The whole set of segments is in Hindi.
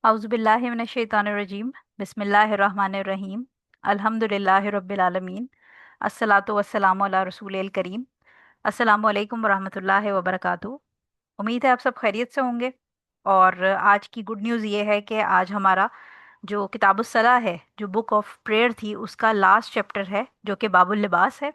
औज़ुबिल्लाहि मिनश्शैतानिर्रजीम। बिस्मिल्लाहिर्रहमानिर्रहीम। अल्हम्दुलिल्लाहि रब्बिल आलमीन। अस्सलातु वस्सलामु अला रसूलिल करीम। अस्सलामु अलैकुम वरहमतुल्लाहि वबरकातुहू। उम्मीद है आप सब खैरियत से होंगे। और आज की गुड न्यूज़ ये है कि आज हमारा जो किताबुस्सलाह है, जो बुक ऑफ प्रेयर थी, उसका लास्ट चैप्टर है जो कि बाबुल लिबास है।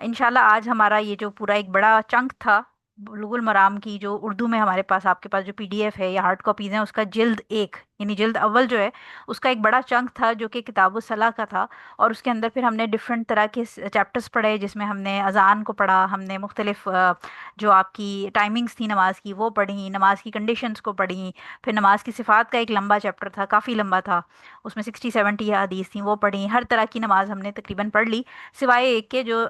इंशाल्लाह आज हमारा ये जो पूरा एक बड़ा चंक था बुलुगुल मराम की, जो उर्दू में हमारे पास, आपके पास जो पीडीएफ है या हार्ड कॉपीज हैं, उसका जिल्द एक यानी जिल्द अव्वल जो है, उसका एक बड़ा चंक था जो कि किताबुस सलाह का था। और उसके अंदर फिर हमने डिफरेंट तरह के चैप्टर्स पढ़े, जिसमें हमने अजान को पढ़ा, हमने मुख्तलिफ जो आपकी टाइमिंग्स थी नमाज की वो पढ़ी, नमाज की कंडीशंस को पढ़ी। फिर नमाज की सिफ़ात का एक लंबा चैप्टर था, काफ़ी लंबा था, उसमें 60-70 हदीस थी, वो पढ़ी। हर तरह की नमाज हमने तकरीबन पढ़ ली, सिवाय एक के जो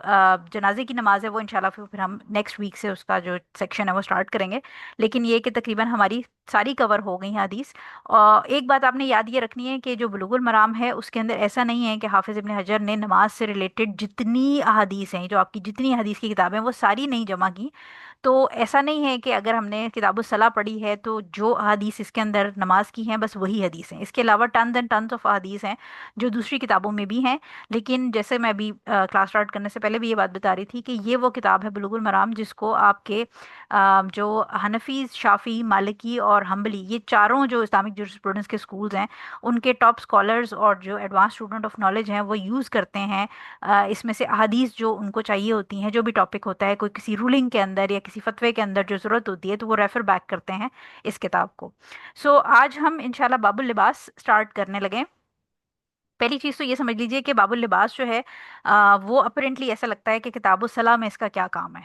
जनाजे की नमाज है, वो इंशाल्लाह फिर हम नेक्स्ट वीक से उसका जो सेक्शन है वो स्टार्ट करेंगे। लेकिन ये कि तकरीबन हमारी सारी कवर हो गई हैं हदीस। और एक बात आपने याद ये रखनी है कि जो बुलुगुल मराम है उसके अंदर ऐसा नहीं है कि हाफिज़ इब्न हजर ने नमाज से रिलेटेड जितनी अहादीस हैं, जो आपकी जितनी हदीस की किताबें हैं, वो सारी नहीं जमा की। तो ऐसा नहीं है कि अगर हमने किताबुस्सलाह पढ़ी है तो जो हदीस इसके अंदर नमाज की हैं बस वही हदीस हैं। इसके अलावा टन्स एंड टन्स ऑफ हदीस हैं जो दूसरी किताबों में भी हैं। लेकिन जैसे मैं अभी क्लास स्टार्ट करने से पहले भी ये बात बता रही थी कि ये वो किताब है बुलुगुल मराम, जिसको आपके जो हनफीज, शाफी, मालिकी और हम्बली, ये चारों जो इस्लामिक जूरिस्प्रूडेंस के स्कूल्स हैं, उनके टॉप स्कॉलर्स और जो एडवांस स्टूडेंट ऑफ नॉलेज हैं वो यूज़ करते हैं। इसमें से अहादीस जो उनको चाहिए होती हैं, जो भी टॉपिक होता है, कोई किसी रूलिंग के अंदर या किसी फतवे के अंदर जो ज़रूरत होती है, तो वो रेफर बैक करते हैं इस किताब को। सो आज हम इंशाल्लाह बाबुल लिबास स्टार्ट करने लगे। पहली चीज़ तो ये समझ लीजिए कि बाबुल लिबास जो है, वो अपेरेंटली ऐसा लगता है कि किताबुस्सलाह में इसका क्या काम है।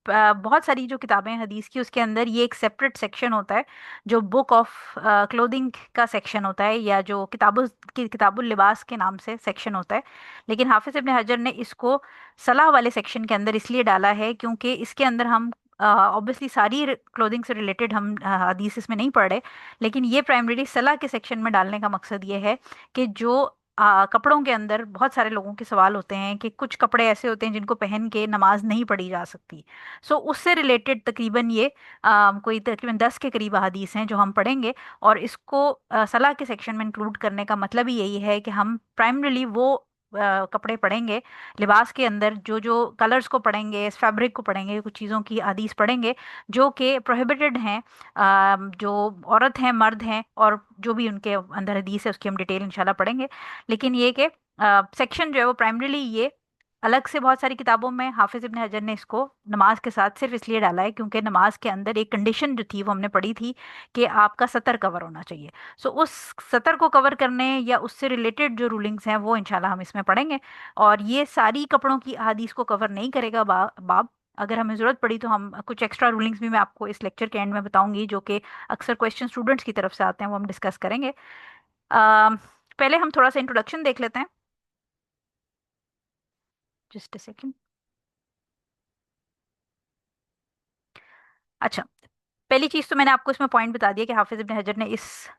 बहुत सारी जो किताबें हैं हदीस की, उसके अंदर ये एक सेपरेट सेक्शन होता है जो बुक ऑफ क्लोथिंग का सेक्शन होता है, या जो किताबुल लिबास के नाम से सेक्शन होता है। लेकिन हाफिज इब्न हजर ने इसको सलाह वाले सेक्शन के अंदर इसलिए डाला है क्योंकि इसके अंदर हम ऑब्वियसली सारी क्लोथिंग से रिलेटेड हम हदीस इसमें नहीं पढ़ रहे। लेकिन ये प्राइमरीली सलाह के सेक्शन में डालने का मकसद ये है कि जो कपड़ों के अंदर बहुत सारे लोगों के सवाल होते हैं कि कुछ कपड़े ऐसे होते हैं जिनको पहन के नमाज नहीं पढ़ी जा सकती। उससे रिलेटेड तकरीबन ये कोई तकरीबन 10 के करीब हदीस हैं जो हम पढ़ेंगे। और इसको सलाह के सेक्शन में इंक्लूड करने का मतलब ही यही है कि हम प्राइमरली वो कपड़े पढ़ेंगे, लिबास के अंदर जो जो कलर्स को पढ़ेंगे, इस फैब्रिक को पढ़ेंगे, कुछ चीज़ों की हदीस पढ़ेंगे जो कि प्रोहिबिटेड हैं, जो औरत हैं, मर्द हैं, और जो भी उनके अंदर हदीस है उसकी हम डिटेल इंशाल्लाह पढ़ेंगे। लेकिन ये कि सेक्शन जो है वो प्राइमरीली ये अलग से बहुत सारी किताबों में हाफिज इब्न हजर ने इसको नमाज के साथ सिर्फ इसलिए डाला है क्योंकि नमाज के अंदर एक कंडीशन जो थी वो हमने पढ़ी थी कि आपका सतर कवर होना चाहिए। उस सतर को कवर करने या उससे रिलेटेड जो रूलिंग्स हैं वो इंशाल्लाह हम इसमें पढ़ेंगे। और ये सारी कपड़ों की अहादीस को कवर नहीं करेगा बाब। अगर हमें ज़रूरत पड़ी तो हम कुछ एक्स्ट्रा रूलिंग्स भी मैं आपको इस लेक्चर के एंड में बताऊंगी, जो कि अक्सर क्वेश्चन स्टूडेंट्स की तरफ से आते हैं, वो हम डिस्कस करेंगे। पहले हम थोड़ा सा इंट्रोडक्शन देख लेते हैं। Just a second. अच्छा, पहली चीज तो मैंने आपको इसमें पॉइंट बता दिया कि हाफिज इब्न हजर ने इसको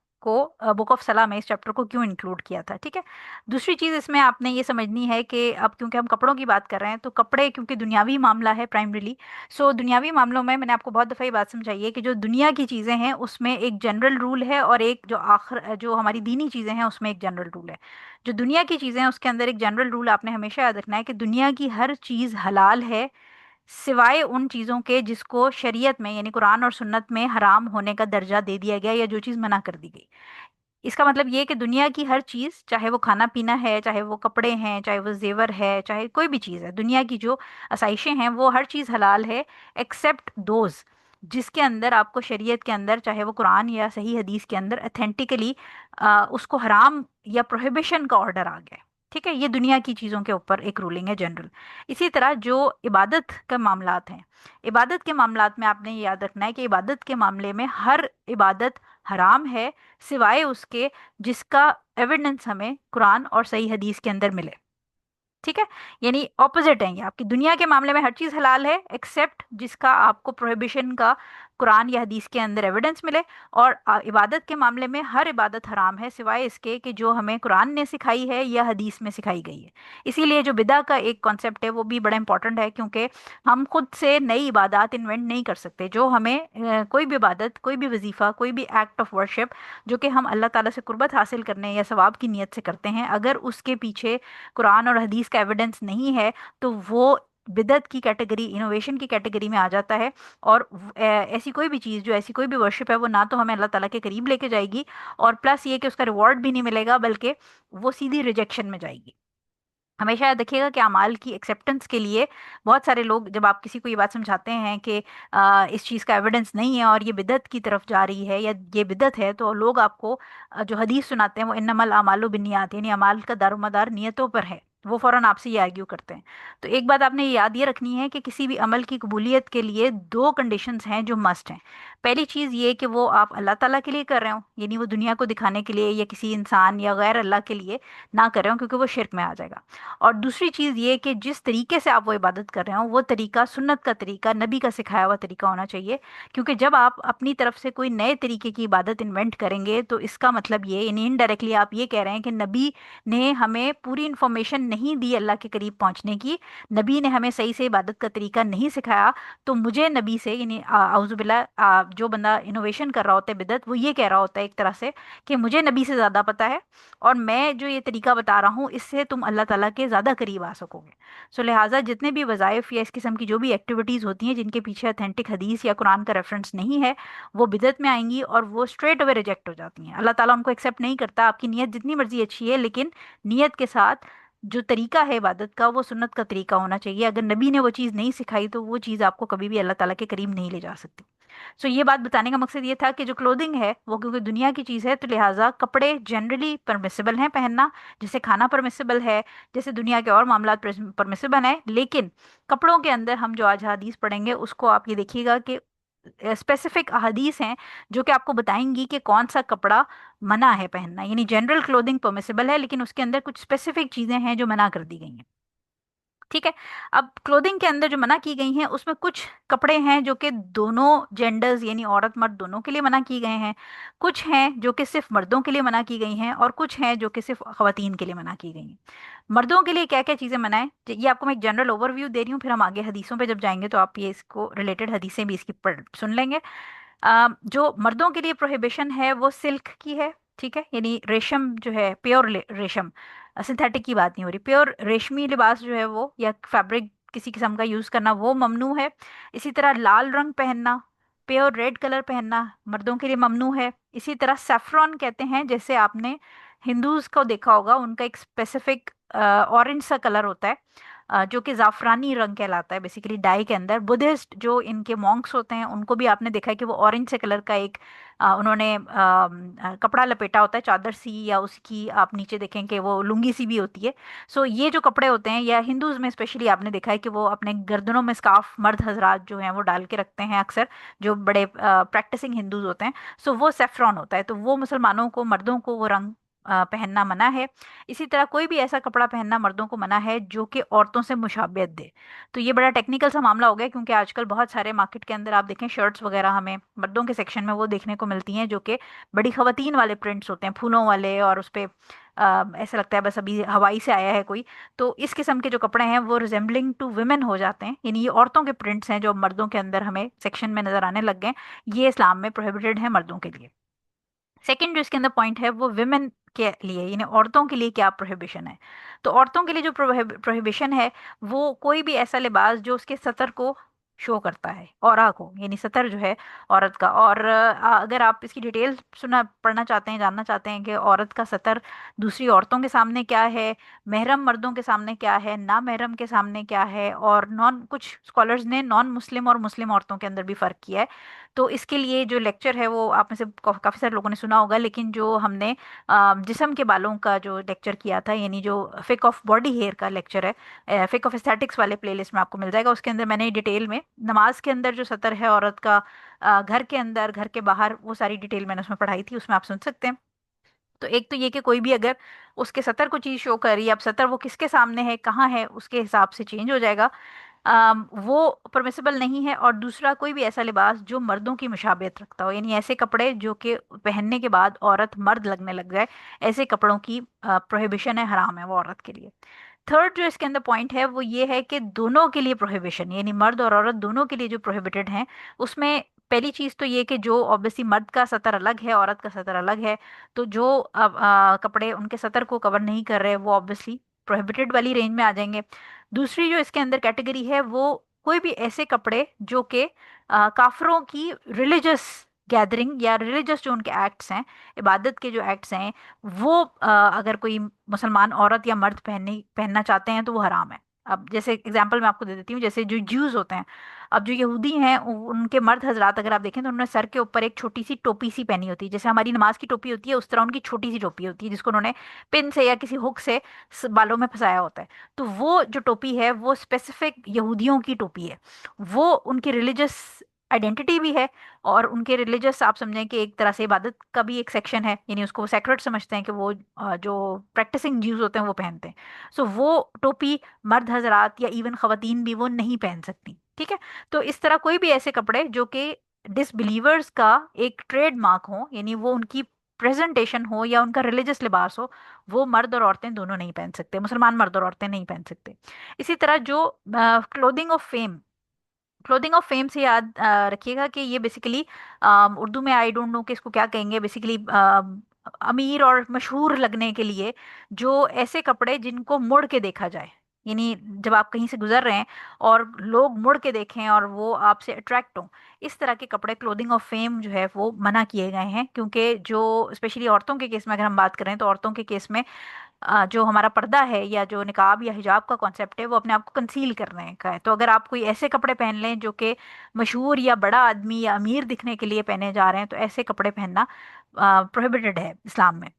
बुक ऑफ सलाह में इस चैप्टर को क्यों इंक्लूड किया था, ठीक है। दूसरी चीज इसमें आपने ये समझनी है कि अब क्योंकि हम कपड़ों की बात कर रहे हैं, तो कपड़े क्योंकि दुनियावी मामला है प्राइमरीली। दुनियावी मामलों में मैंने आपको बहुत दफ़ा ये बात समझाई है कि जो दुनिया की चीज़ें हैं उसमें एक जनरल रूल है, और एक जो आखिर जो हमारी दीनी चीज़ें हैं उसमें एक जनरल रूल है। जो दुनिया की चीज़ें हैं उसके अंदर एक जनरल रूल आपने हमेशा याद रखना है कि दुनिया की हर चीज़ हलाल है, सिवाय उन चीज़ों के जिसको शरीयत में यानी कुरान और सुन्नत में हराम होने का दर्जा दे दिया गया, या जो चीज़ मना कर दी गई। इसका मतलब ये है कि दुनिया की हर चीज़, चाहे वो खाना पीना है, चाहे वो कपड़े हैं, चाहे वो जेवर है, चाहे कोई भी चीज़ है, दुनिया की जो आसाइशें हैं वो हर चीज़ हलाल है, एक्सेप्ट दोज जिसके अंदर आपको शरीयत के अंदर, चाहे वो कुरान या सही हदीस के अंदर अथेंटिकली उसको हराम या प्रोहिबिशन का ऑर्डर आ गया है। ठीक है, ये दुनिया की चीज़ों के ऊपर एक रूलिंग है जनरल। इसी तरह जो इबादत के मामलात हैं, इबादत के मामलात में आपने ये याद रखना है कि इबादत के मामले में हर इबादत हराम है, सिवाय उसके जिसका एविडेंस हमें कुरान और सही हदीस के अंदर मिले। ठीक है, यानी ऑपोजिट है ये आपकी। दुनिया के मामले में हर चीज़ हलाल है एक्सेप्ट जिसका आपको प्रोहिबिशन का कुरान या हदीस के अंदर एविडेंस मिले। और इबादत के मामले में हर इबादत हराम है सिवाय इसके कि जो हमें कुरान ने सिखाई है या हदीस में सिखाई गई है। इसीलिए जो बिदा का एक कॉन्सेप्ट है वो भी बड़ा इंपॉर्टेंट है, क्योंकि हम खुद से नई इबादत इन्वेंट नहीं कर सकते। जो हमें कोई भी इबादत, कोई भी वजीफ़ा, कोई भी एक्ट ऑफ वर्शिप जो कि हम अल्लाह ताला से कुर्बत हासिल करने या सवाब की नीयत से करते हैं, अगर उसके पीछे कुरान और हदीस का एविडेंस नहीं है तो वो बिदत की कैटेगरी, इनोवेशन की कैटेगरी में आ जाता है। और ऐसी कोई भी चीज़, जो ऐसी कोई भी वर्शिप है, वो ना तो हमें अल्लाह ताला के करीब लेके जाएगी, और प्लस ये कि उसका रिवॉर्ड भी नहीं मिलेगा, बल्कि वो सीधी रिजेक्शन में जाएगी। हमेशा याद रखिएगा कि अमाल की एक्सेप्टेंस के लिए बहुत सारे लोग, जब आप किसी को ये बात समझाते हैं कि इस चीज़ का एविडेंस नहीं है और ये बिदत की तरफ जा रही है या ये बिदत है, तो लोग आपको जो हदीस सुनाते हैं वो इन्नमल आमालु बिन्नियात, यानी अमाल का दारोमदार नियतों पर है, वो फौरन आपसे ये आर्ग्यू करते हैं। तो एक बात आपने याद ये रखनी है कि किसी भी अमल की कबूलियत के लिए दो कंडीशंस हैं जो मस्ट हैं। पहली चीज़ ये कि वो आप अल्लाह ताला के लिए कर रहे हो, यानी वो दुनिया को दिखाने के लिए या किसी इंसान या गैर अल्लाह के लिए ना कर रहे हो, क्योंकि वो शिरक में आ जाएगा। और दूसरी चीज़ ये कि जिस तरीके से आप वो इबादत कर रहे हो वो तरीका सुन्नत का तरीका, नबी का सिखाया हुआ तरीका होना चाहिए। क्योंकि जब आप अपनी तरफ से कोई नए तरीके की इबादत इन्वेंट करेंगे तो इसका मतलब ये, यानी इनडायरेक्टली आप ये कह रहे हैं कि नबी ने हमें पूरी इन्फॉर्मेशन नहीं दी अल्लाह के करीब पहुंचने की, नबी ने हमें सही से इबादत का तरीका नहीं सिखाया। तो मुझे नबी से, यानी आउज़ुबिल्लाह, जो बंदा इनोवेशन कर रहा होता है बिदत, वो ये कह रहा होता है एक तरह से कि मुझे नबी से ज़्यादा पता है, और मैं जो ये तरीका बता रहा हूँ इससे तुम अल्लाह ताला के ज़्यादा करीब आ सकोगे। सो लिहाजा जितने भी वज़ाइफ या इस किस्म की जो भी एक्टिविटीज़ होती हैं जिनके पीछे अथेंटिक हदीस या कुरान का रेफरेंस नहीं है, वो बिदत में आएंगी और वो स्ट्रेट अवे रिजेक्ट हो जाती हैं। अल्लाह ताला उनको एक्सेप्ट नहीं करता। आपकी नीयत जितनी मर्जी अच्छी है, लेकिन नीयत के साथ जो तरीका है इबादत का वो सुन्नत का तरीका होना चाहिए। अगर नबी ने वो चीज़ नहीं सिखाई तो वो चीज़ आपको कभी भी अल्लाह ताला के करीब नहीं ले जा सकती। सो ये बात बताने का मकसद ये था कि जो क्लोथिंग है वो क्योंकि दुनिया की चीज़ है, तो लिहाजा कपड़े जनरली परमिसिबल हैं पहनना, जैसे खाना परमिसिबल है, जैसे दुनिया के और मामला परमिसिबल हैं। लेकिन कपड़ों के अंदर हम जो आज हदीस पढ़ेंगे उसको आप ये देखिएगा कि स्पेसिफिक हदीस हैं जो कि आपको बताएंगी कि कौन सा कपड़ा मना है पहनना। यानी जनरल क्लोथिंग परमिसिबल है, लेकिन उसके अंदर कुछ स्पेसिफिक चीज़ें हैं जो मना कर दी गई हैं। ठीक है। अब क्लोथिंग के अंदर जो मना की गई हैं उसमें कुछ कपड़े हैं जो कि दोनों जेंडर्स, यानी औरत मर्द दोनों के लिए मना की गए हैं, कुछ हैं जो कि सिर्फ मर्दों के लिए मना की गई हैं, और कुछ हैं जो कि सिर्फ खवातीन के लिए मना की गई हैं। मर्दों के लिए क्या क्या चीज़ें मना है, ये आपको मैं एक जनरल ओवरव्यू दे रही हूँ, फिर हम आगे हदीसों पे जब जाएंगे तो आप ये इसको रिलेटेड हदीसें भी इसकी पढ़ सुन लेंगे। जो मर्दों के लिए प्रोहिबिशन है वो सिल्क की है। ठीक है, यानी रेशम जो है, प्योर रेशम, सिंथेटिक की बात नहीं हो रही, प्योर रेशमी लिबास जो है वो, या फैब्रिक किसी किस्म का यूज़ करना वो ममनू है। इसी तरह लाल रंग पहनना, प्योर रेड कलर पहनना मर्दों के लिए ममनू है। इसी तरह सेफ्रॉन कहते हैं, जैसे आपने हिंदूज को देखा होगा, उनका एक स्पेसिफिक ऑरेंज सा कलर होता है, जो कि जाफरानी रंग कहलाता है बेसिकली डाई के अंदर। बुद्धिस्ट जो इनके मॉन्क्स होते हैं उनको भी आपने देखा है कि वो ऑरेंज से कलर का एक उन्होंने कपड़ा लपेटा होता है, चादर सी, या उसकी आप नीचे देखें कि वो लुंगी सी भी होती है। सो ये जो कपड़े होते हैं, या हिंदूज में स्पेशली आपने देखा है कि वो अपने गर्दनों में स्कार्फ मर्द हजरात जो हैं वो डाल के रखते हैं अक्सर, जो बड़े प्रैक्टिसिंग हिंदूज होते हैं। सो वो सेफ्रॉन होता है, तो वो मुसलमानों को, मर्दों को वो रंग पहनना मना है। इसी तरह कोई भी ऐसा कपड़ा पहनना मर्दों को मना है जो कि औरतों से मुशाबियत दे। तो ये बड़ा टेक्निकल सा मामला हो गया, क्योंकि आजकल बहुत सारे मार्केट के अंदर आप देखें शर्ट्स वगैरह हमें मर्दों के सेक्शन में वो देखने को मिलती हैं जो कि बड़ी खवातीन वाले प्रिंट्स होते हैं, फूलों वाले, और उस पे ऐसा लगता है बस अभी हवाई से आया है कोई। तो इस किस्म के जो कपड़े हैं वो रिजेंबलिंग टू वुमेन हो जाते हैं, यानी ये औरतों के प्रिंट्स हैं जो मर्दों के अंदर हमें सेक्शन में नजर आने लग गए। ये इस्लाम में प्रोहिबिटेड है मर्दों के लिए। सेकंड जो इसके अंदर पॉइंट है वो विमेन के लिए, यानी औरतों के लिए क्या प्रोहिबिशन है। तो औरतों के लिए जो प्रोहिबिशन है वो कोई भी ऐसा लिबास जो उसके सतर को शो करता है, औरा को, यानी सतर जो है औरत का। और अगर आप इसकी डिटेल सुना पढ़ना चाहते हैं, जानना चाहते हैं कि औरत का सतर दूसरी औरतों के सामने क्या है, महरम मर्दों के सामने क्या है, ना महरम के सामने क्या है, और नॉन, कुछ स्कॉलर्स ने नॉन मुस्लिम और मुस्लिम औरतों के अंदर भी फ़र्क किया है। तो इसके लिए जो लेक्चर है वो आप में से काफ़ी सारे लोगों ने सुना होगा, लेकिन जो हमने जिस्म के बालों का जो लेक्चर किया था, यानी जो फिक ऑफ बॉडी हेयर का लेक्चर है, फिक ऑफ एस्थेटिक्स वाले प्लेलिस्ट में आपको मिल जाएगा। उसके अंदर मैंने डिटेल में नमाज के अंदर जो सतर है औरत का, घर के अंदर, घर के बाहर, वो सारी डिटेल मैंने उसमें पढ़ाई थी, उसमें आप सुन सकते हैं। तो एक तो ये कि कोई भी अगर उसके सतर को चीज़ शो कर रही है, अब सतर वो किसके सामने है, कहाँ है, उसके हिसाब से चेंज हो जाएगा। वो परमिसिबल नहीं है। और दूसरा, कोई भी ऐसा लिबास जो मर्दों की मुशाबियत रखता हो, यानी ऐसे कपड़े जो कि पहनने के बाद औरत मर्द लगने लग जाए, ऐसे कपड़ों की प्रोहिबिशन है, हराम है वो औरत के लिए। थर्ड जो इसके अंदर पॉइंट है वो ये है कि दोनों के लिए प्रोहिबिशन, यानी मर्द और औरत दोनों के लिए जो प्रोहिबिटेड हैं, उसमें पहली चीज तो ये कि जो ऑब्वियसली मर्द का सतर अलग है, औरत का सतर अलग है, तो जो अब कपड़े उनके सतर को कवर नहीं कर रहे वो ऑब्वियसली प्रोहिबिटेड वाली रेंज में आ जाएंगे। दूसरी जो इसके अंदर कैटेगरी है वो कोई भी ऐसे कपड़े जो कि काफिरों की रिलीजियस गैदरिंग या रिलीजियस जो उनके एक्ट्स हैं, इबादत के जो एक्ट्स हैं, वो अगर कोई मुसलमान औरत या मर्द पहनना चाहते हैं तो वो हराम है। अब जैसे एग्जांपल मैं आपको दे देती हूँ, जैसे जो ज्यूज होते हैं, अब जो यहूदी हैं उनके मर्द हजरात अगर आप देखें तो उन्होंने सर के ऊपर एक छोटी सी टोपी सी पहनी होती है, जैसे हमारी नमाज की टोपी होती है उस तरह उनकी छोटी सी टोपी होती है, जिसको उन्होंने पिन से या किसी हुक से बालों में फंसाया होता है। तो वो जो टोपी है वो स्पेसिफिक यहूदियों की टोपी है, वो उनकी रिलीजियस आइडेंटिटी भी है, और उनके रिलीजियस आप समझें कि एक तरह से इबादत का भी एक सेक्शन है, यानी उसको वो सैक्रेड समझते हैं कि वो जो प्रैक्टिसिंग ज्यूज होते हैं वो पहनते हैं। सो वो टोपी मर्द हजरात या इवन खवातीन भी वो नहीं पहन सकती, ठीक है। तो इस तरह कोई भी ऐसे कपड़े जो कि डिसबिलीवर्स का एक ट्रेडमार्क हो, यानी वो उनकी प्रेजेंटेशन हो या उनका रिलीजियस लिबास हो, वो मर्द और औरतें दोनों नहीं पहन सकते, मुसलमान मर्द और औरतें नहीं पहन सकते। इसी तरह जो clothing of fame, clothing of fame से याद रखिएगा कि ये बेसिकली उर्दू में आई डोंट नो कि इसको क्या कहेंगे, बेसिकली अमीर और मशहूर लगने के लिए जो ऐसे कपड़े जिनको मुड़ के देखा जाए, यानी जब आप कहीं से गुजर रहे हैं और लोग मुड़ के देखें और वो आपसे अट्रैक्ट हों, इस तरह के कपड़े क्लोथिंग ऑफ फेम जो है वो मना किए गए हैं। क्योंकि जो स्पेशली औरतों के केस में अगर हम बात करें तो औरतों के केस में जो हमारा पर्दा है या जो निकाब या हिजाब का कॉन्सेप्ट है वो अपने आप को कंसील करने का है। तो अगर आप कोई ऐसे कपड़े पहन लें जो कि मशहूर या बड़ा आदमी या अमीर दिखने के लिए पहने जा रहे हैं, तो ऐसे कपड़े पहनना प्रोहिबिटेड है इस्लाम में।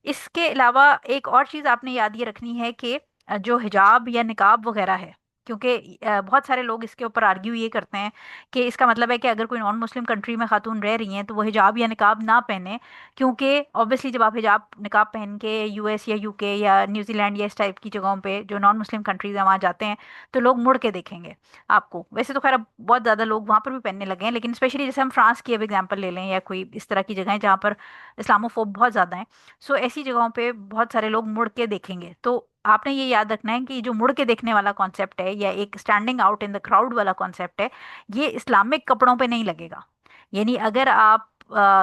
इसके अलावा एक और चीज़ आपने याद ये रखनी है कि जो हिजाब या निकाब वगैरह है, क्योंकि बहुत सारे लोग इसके ऊपर आर्ग्यू ये करते हैं कि इसका मतलब है कि अगर कोई नॉन मुस्लिम कंट्री में खातून रह रही हैं तो वो हिजाब या निकाब ना पहने, क्योंकि ऑब्वियसली जब आप हिजाब निकाब पहन के यूएस या यूके या न्यूजीलैंड या इस टाइप की जगहों पे जो नॉन मुस्लिम कंट्रीज हैं वहाँ जाते हैं तो लोग मुड़ के देखेंगे आपको। वैसे तो खैर अब बहुत ज़्यादा लोग वहाँ पर भी पहनने लगे हैं, लेकिन स्पेशली जैसे हम फ्रांस की अब एग्जाम्पल ले लें या कोई इस तरह की जगह जहाँ पर इस्लामोफोब बहुत ज़्यादा हैं, सो ऐसी जगहों पे बहुत सारे लोग मुड़ के देखेंगे। तो आपने ये याद रखना है कि जो मुड़ के देखने वाला कॉन्सेप्ट है या एक standing out in the crowd वाला कॉन्सेप्ट है, ये इस्लामिक कपड़ों पे नहीं लगेगा। यानी अगर आप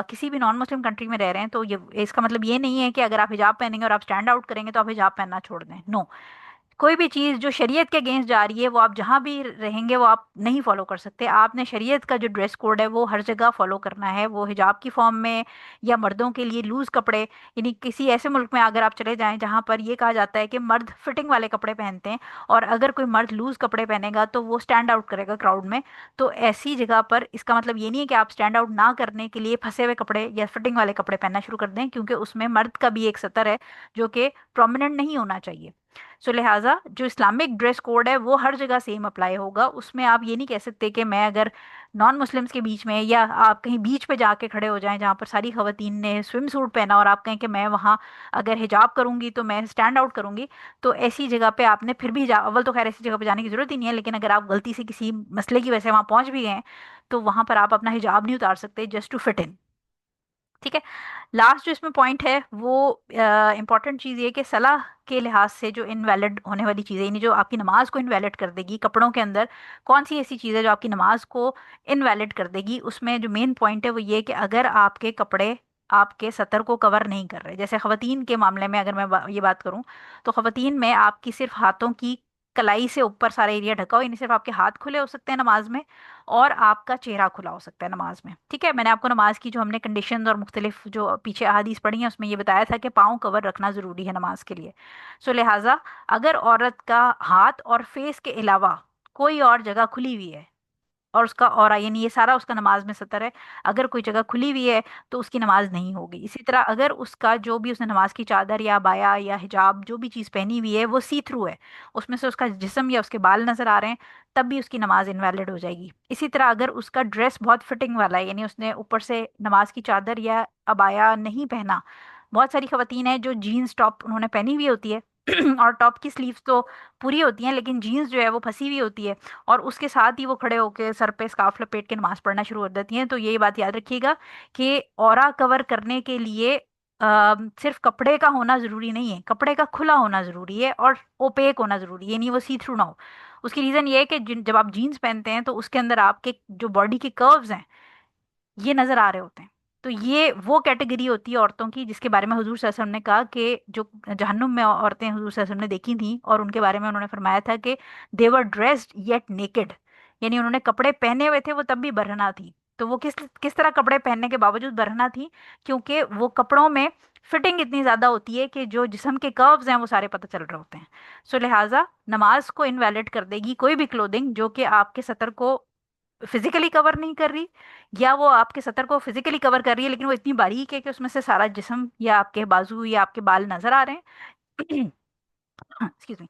किसी भी नॉन मुस्लिम कंट्री में रह रहे हैं तो ये इसका मतलब ये नहीं है कि अगर आप हिजाब पहनेंगे और आप स्टैंड आउट करेंगे तो आप हिजाब पहनना छोड़ दें, नो। कोई भी चीज़ जो शरीयत के अगेंस्ट जा रही है वो आप जहाँ भी रहेंगे वो आप नहीं फॉलो कर सकते। आपने शरीयत का जो ड्रेस कोड है वो हर जगह फॉलो करना है, वो हिजाब की फॉर्म में या मर्दों के लिए लूज कपड़े, यानी किसी ऐसे मुल्क में अगर आप चले जाएं जहाँ पर ये कहा जाता है कि मर्द फिटिंग वाले कपड़े पहनते हैं और अगर कोई मर्द लूज कपड़े पहनेगा तो वो स्टैंड आउट करेगा क्राउड में, तो ऐसी जगह पर इसका मतलब ये नहीं है कि आप स्टैंड आउट ना करने के लिए फंसे हुए कपड़े या फिटिंग वाले कपड़े पहनना शुरू कर दें, क्योंकि उसमें मर्द का भी एक सतर है जो कि प्रोमिनेंट नहीं होना चाहिए। सो लिहाजा जो इस्लामिक ड्रेस कोड है वो हर जगह सेम अप्लाई होगा, उसमें आप ये नहीं कह सकते कि मैं अगर नॉन मुस्लिम्स के बीच में या आप कहीं बीच पे जाके खड़े हो जाएं जहाँ पर सारी खवातीन ने स्विम सूट पहना और आप कहें कि मैं वहाँ अगर हिजाब करूंगी तो मैं स्टैंड आउट करूंगी, तो ऐसी जगह पे आपने फिर भी अव्वल तो खैर ऐसी जगह पे जाने की जरूरत ही नहीं है, लेकिन अगर आप गलती से किसी मसले की वजह से वहाँ पहुंच भी गए हैं तो वहां पर आप अपना हिजाब नहीं उतार सकते जस्ट टू फिट इन, ठीक है। लास्ट जो इसमें पॉइंट है वो इम्पॉर्टेंट चीज़ ये कि सलाह के लिहाज से जो इनवैलिड होने वाली चीज़ें, यानी जो आपकी नमाज को इनवैलिड कर देगी, कपड़ों के अंदर कौन सी ऐसी चीज़ है जो आपकी नमाज को इनवैलिड कर देगी, उसमें जो मेन पॉइंट है वो ये कि अगर आपके कपड़े आपके सतर को कवर नहीं कर रहे। जैसे खवातीन के मामले में अगर मैं ये बात करूं तो खवातीन में आपकी सिर्फ हाथों की कलाई से ऊपर सारा एरिया ढका हो, यानी सिर्फ आपके हाथ खुले हो सकते हैं नमाज में और आपका चेहरा खुला हो सकता है नमाज में, ठीक है। मैंने आपको नमाज की जो हमने कंडीशंस और मुख्तलिफ जो पीछे अहादीस पढ़ी हैं उसमें ये बताया था कि पाँव कवर रखना ज़रूरी है नमाज के लिए। सो लिहाजा अगर औरत का हाथ और फेस के अलावा कोई और जगह खुली हुई है और उसका और यानी ये सारा उसका नमाज में सतर है, अगर कोई जगह खुली हुई है तो उसकी नमाज नहीं होगी। इसी तरह अगर उसका जो भी उसने नमाज की चादर या बाया या हिजाब जो भी चीज़ पहनी हुई है वो सी थ्रू है, उसमें से उसका जिस्म या उसके बाल नजर आ रहे हैं, तब भी उसकी नमाज इनवैलिड हो जाएगी। इसी तरह अगर उसका ड्रेस बहुत फिटिंग वाला है, यानी उसने ऊपर से नमाज की चादर या अबाया नहीं पहना, बहुत सारी खवातीन हैं जो जीन्स टॉप उन्होंने पहनी हुई होती है और टॉप की स्लीव्स तो पूरी होती हैं, लेकिन जीन्स जो है वो फंसी हुई होती है, और उसके साथ ही वो खड़े होके सर पे स्कार्फ लपेट के नमाज पढ़ना शुरू कर देती हैं। तो ये बात याद रखिएगा कि ऑरा कवर करने के लिए सिर्फ कपड़े का होना जरूरी नहीं है, कपड़े का खुला होना जरूरी है और ओपेक होना जरूरी है, नहीं वो सी थ्रू ना हो। उसकी रीजन ये है कि जब आप जीन्स पहनते हैं तो उसके अंदर आपके जो बॉडी के कर्व्स हैं ये नजर आ रहे होते हैं। तो ये वो कैटेगरी होती है औरतों की जिसके बारे में हुजूर सल्लल्लाहु अलैहि वसल्लम ने कहा कि जो जहन्नुम में औरतें हुजूर सल्लल्लाहु अलैहि वसल्लम ने देखी थी, और उनके बारे में उन्होंने फरमाया था कि दे वर ड्रेस्ड येट नेकेड, यानी उन्होंने कपड़े पहने हुए थे वो तब भी बरहना थी। तो वो किस किस तरह कपड़े पहनने के बावजूद बरहना थी? क्योंकि वो कपड़ों में फिटिंग इतनी ज्यादा होती है कि जो जिस्म के कर्व्स हैं वो सारे पता चल रहे होते हैं। सो लिहाजा नमाज को इनवैलिड कर देगी कोई भी क्लोथिंग जो कि आपके सतर को फिजिकली कवर नहीं कर रही, या वो आपके सतर को फिजिकली कवर कर रही है लेकिन वो इतनी बारीक है कि उसमें से सारा जिस्म या आपके बाजू या आपके बाल नजर आ रहे हैं। Excuse me.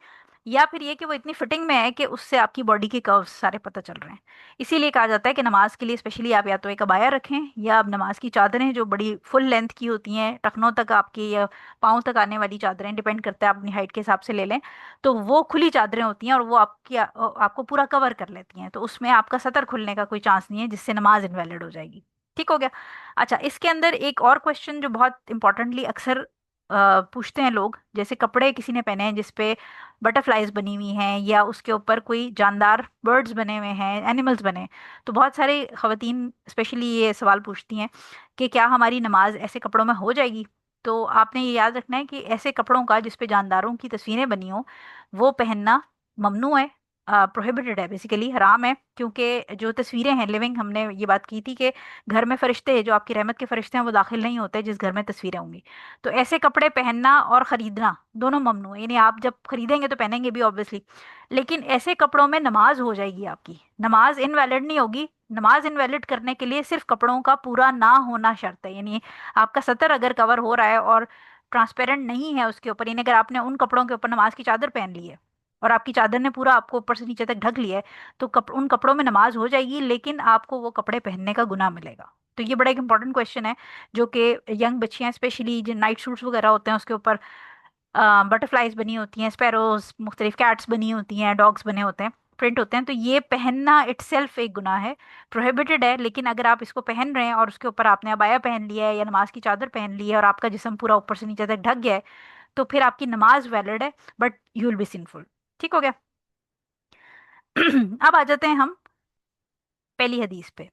या फिर ये कि वो इतनी फिटिंग में है कि उससे आपकी बॉडी के कर्व्स सारे पता चल रहे हैं। इसीलिए कहा जाता है कि नमाज के लिए स्पेशली आप या तो एक अबाया रखें, या आप नमाज की चादरें जो बड़ी फुल लेंथ की होती हैं, टखनों तक आपकी या पाँव तक आने वाली चादरें, डिपेंड करता है आप अपनी हाइट के हिसाब से ले लें। तो वो खुली चादरें होती हैं और वो आपको पूरा कवर कर लेती हैं, तो उसमें आपका सतर खुलने का कोई चांस नहीं है जिससे नमाज इनवैलिड हो जाएगी। ठीक हो गया। अच्छा, इसके अंदर एक और क्वेश्चन जो बहुत इंपॉर्टेंटली अक्सर पूछते हैं लोग, जैसे कपड़े किसी ने पहने हैं जिसपे बटरफ्लाईज बनी हुई हैं या उसके ऊपर कोई जानदार बर्ड्स बने हुए हैं, एनिमल्स बने हैं। तो बहुत सारे खवातीन स्पेशली ये सवाल पूछती हैं कि क्या हमारी नमाज ऐसे कपड़ों में हो जाएगी? तो आपने ये याद रखना है कि ऐसे कपड़ों का जिसपे जानदारों की तस्वीरें बनी हो वो पहनना ममनू है, प्रोहिबिटेड है, बेसिकली हराम है। क्योंकि जो तस्वीरें हैं लिविंग, हमने ये बात की थी कि घर में फरिश्ते जो आपकी रहमत के फरिश्ते हैं वो दाखिल नहीं होते जिस घर में तस्वीरें होंगी। तो ऐसे कपड़े पहनना और खरीदना दोनों ममनू है, यानी आप जब खरीदेंगे तो पहनेंगे भी ऑब्वियसली, लेकिन ऐसे कपड़ों में नमाज हो जाएगी, आपकी नमाज इनवैलिड नहीं होगी। नमाज इनवैलिड करने के लिए सिर्फ कपड़ों का पूरा ना होना शर्त है, यानी आपका सतर अगर कवर हो रहा है और ट्रांसपेरेंट नहीं है उसके ऊपर, यानी अगर आपने उन कपड़ों के ऊपर नमाज की चादर पहन ली है और आपकी चादर ने पूरा आपको ऊपर से नीचे तक ढक लिया है, तो उन कपड़ों में नमाज हो जाएगी, लेकिन आपको वो कपड़े पहनने का गुनाह मिलेगा। तो ये बड़ा एक इंपॉर्टेंट क्वेश्चन है जो कि यंग बच्चियां स्पेशली जो नाइट सूट्स वगैरह होते हैं उसके ऊपर बटरफ्लाईज बनी होती हैं, स्पैरोज, मुख्तलिफ कैट्स बनी होती हैं, डॉग्स बने होते हैं, प्रिंट होते हैं, तो ये पहनना इटसेल्फ एक गुनाह है, प्रोहिबिटेड है। लेकिन अगर आप इसको पहन रहे हैं और उसके ऊपर आपने अबाया पहन लिया है या नमाज की चादर पहन ली है और आपका जिस्म पूरा ऊपर से नीचे तक ढक गया है, तो फिर आपकी नमाज वैलिड है, but you will be sinful. ठीक हो गया। अब आ जाते हैं हम पहली हदीस पे।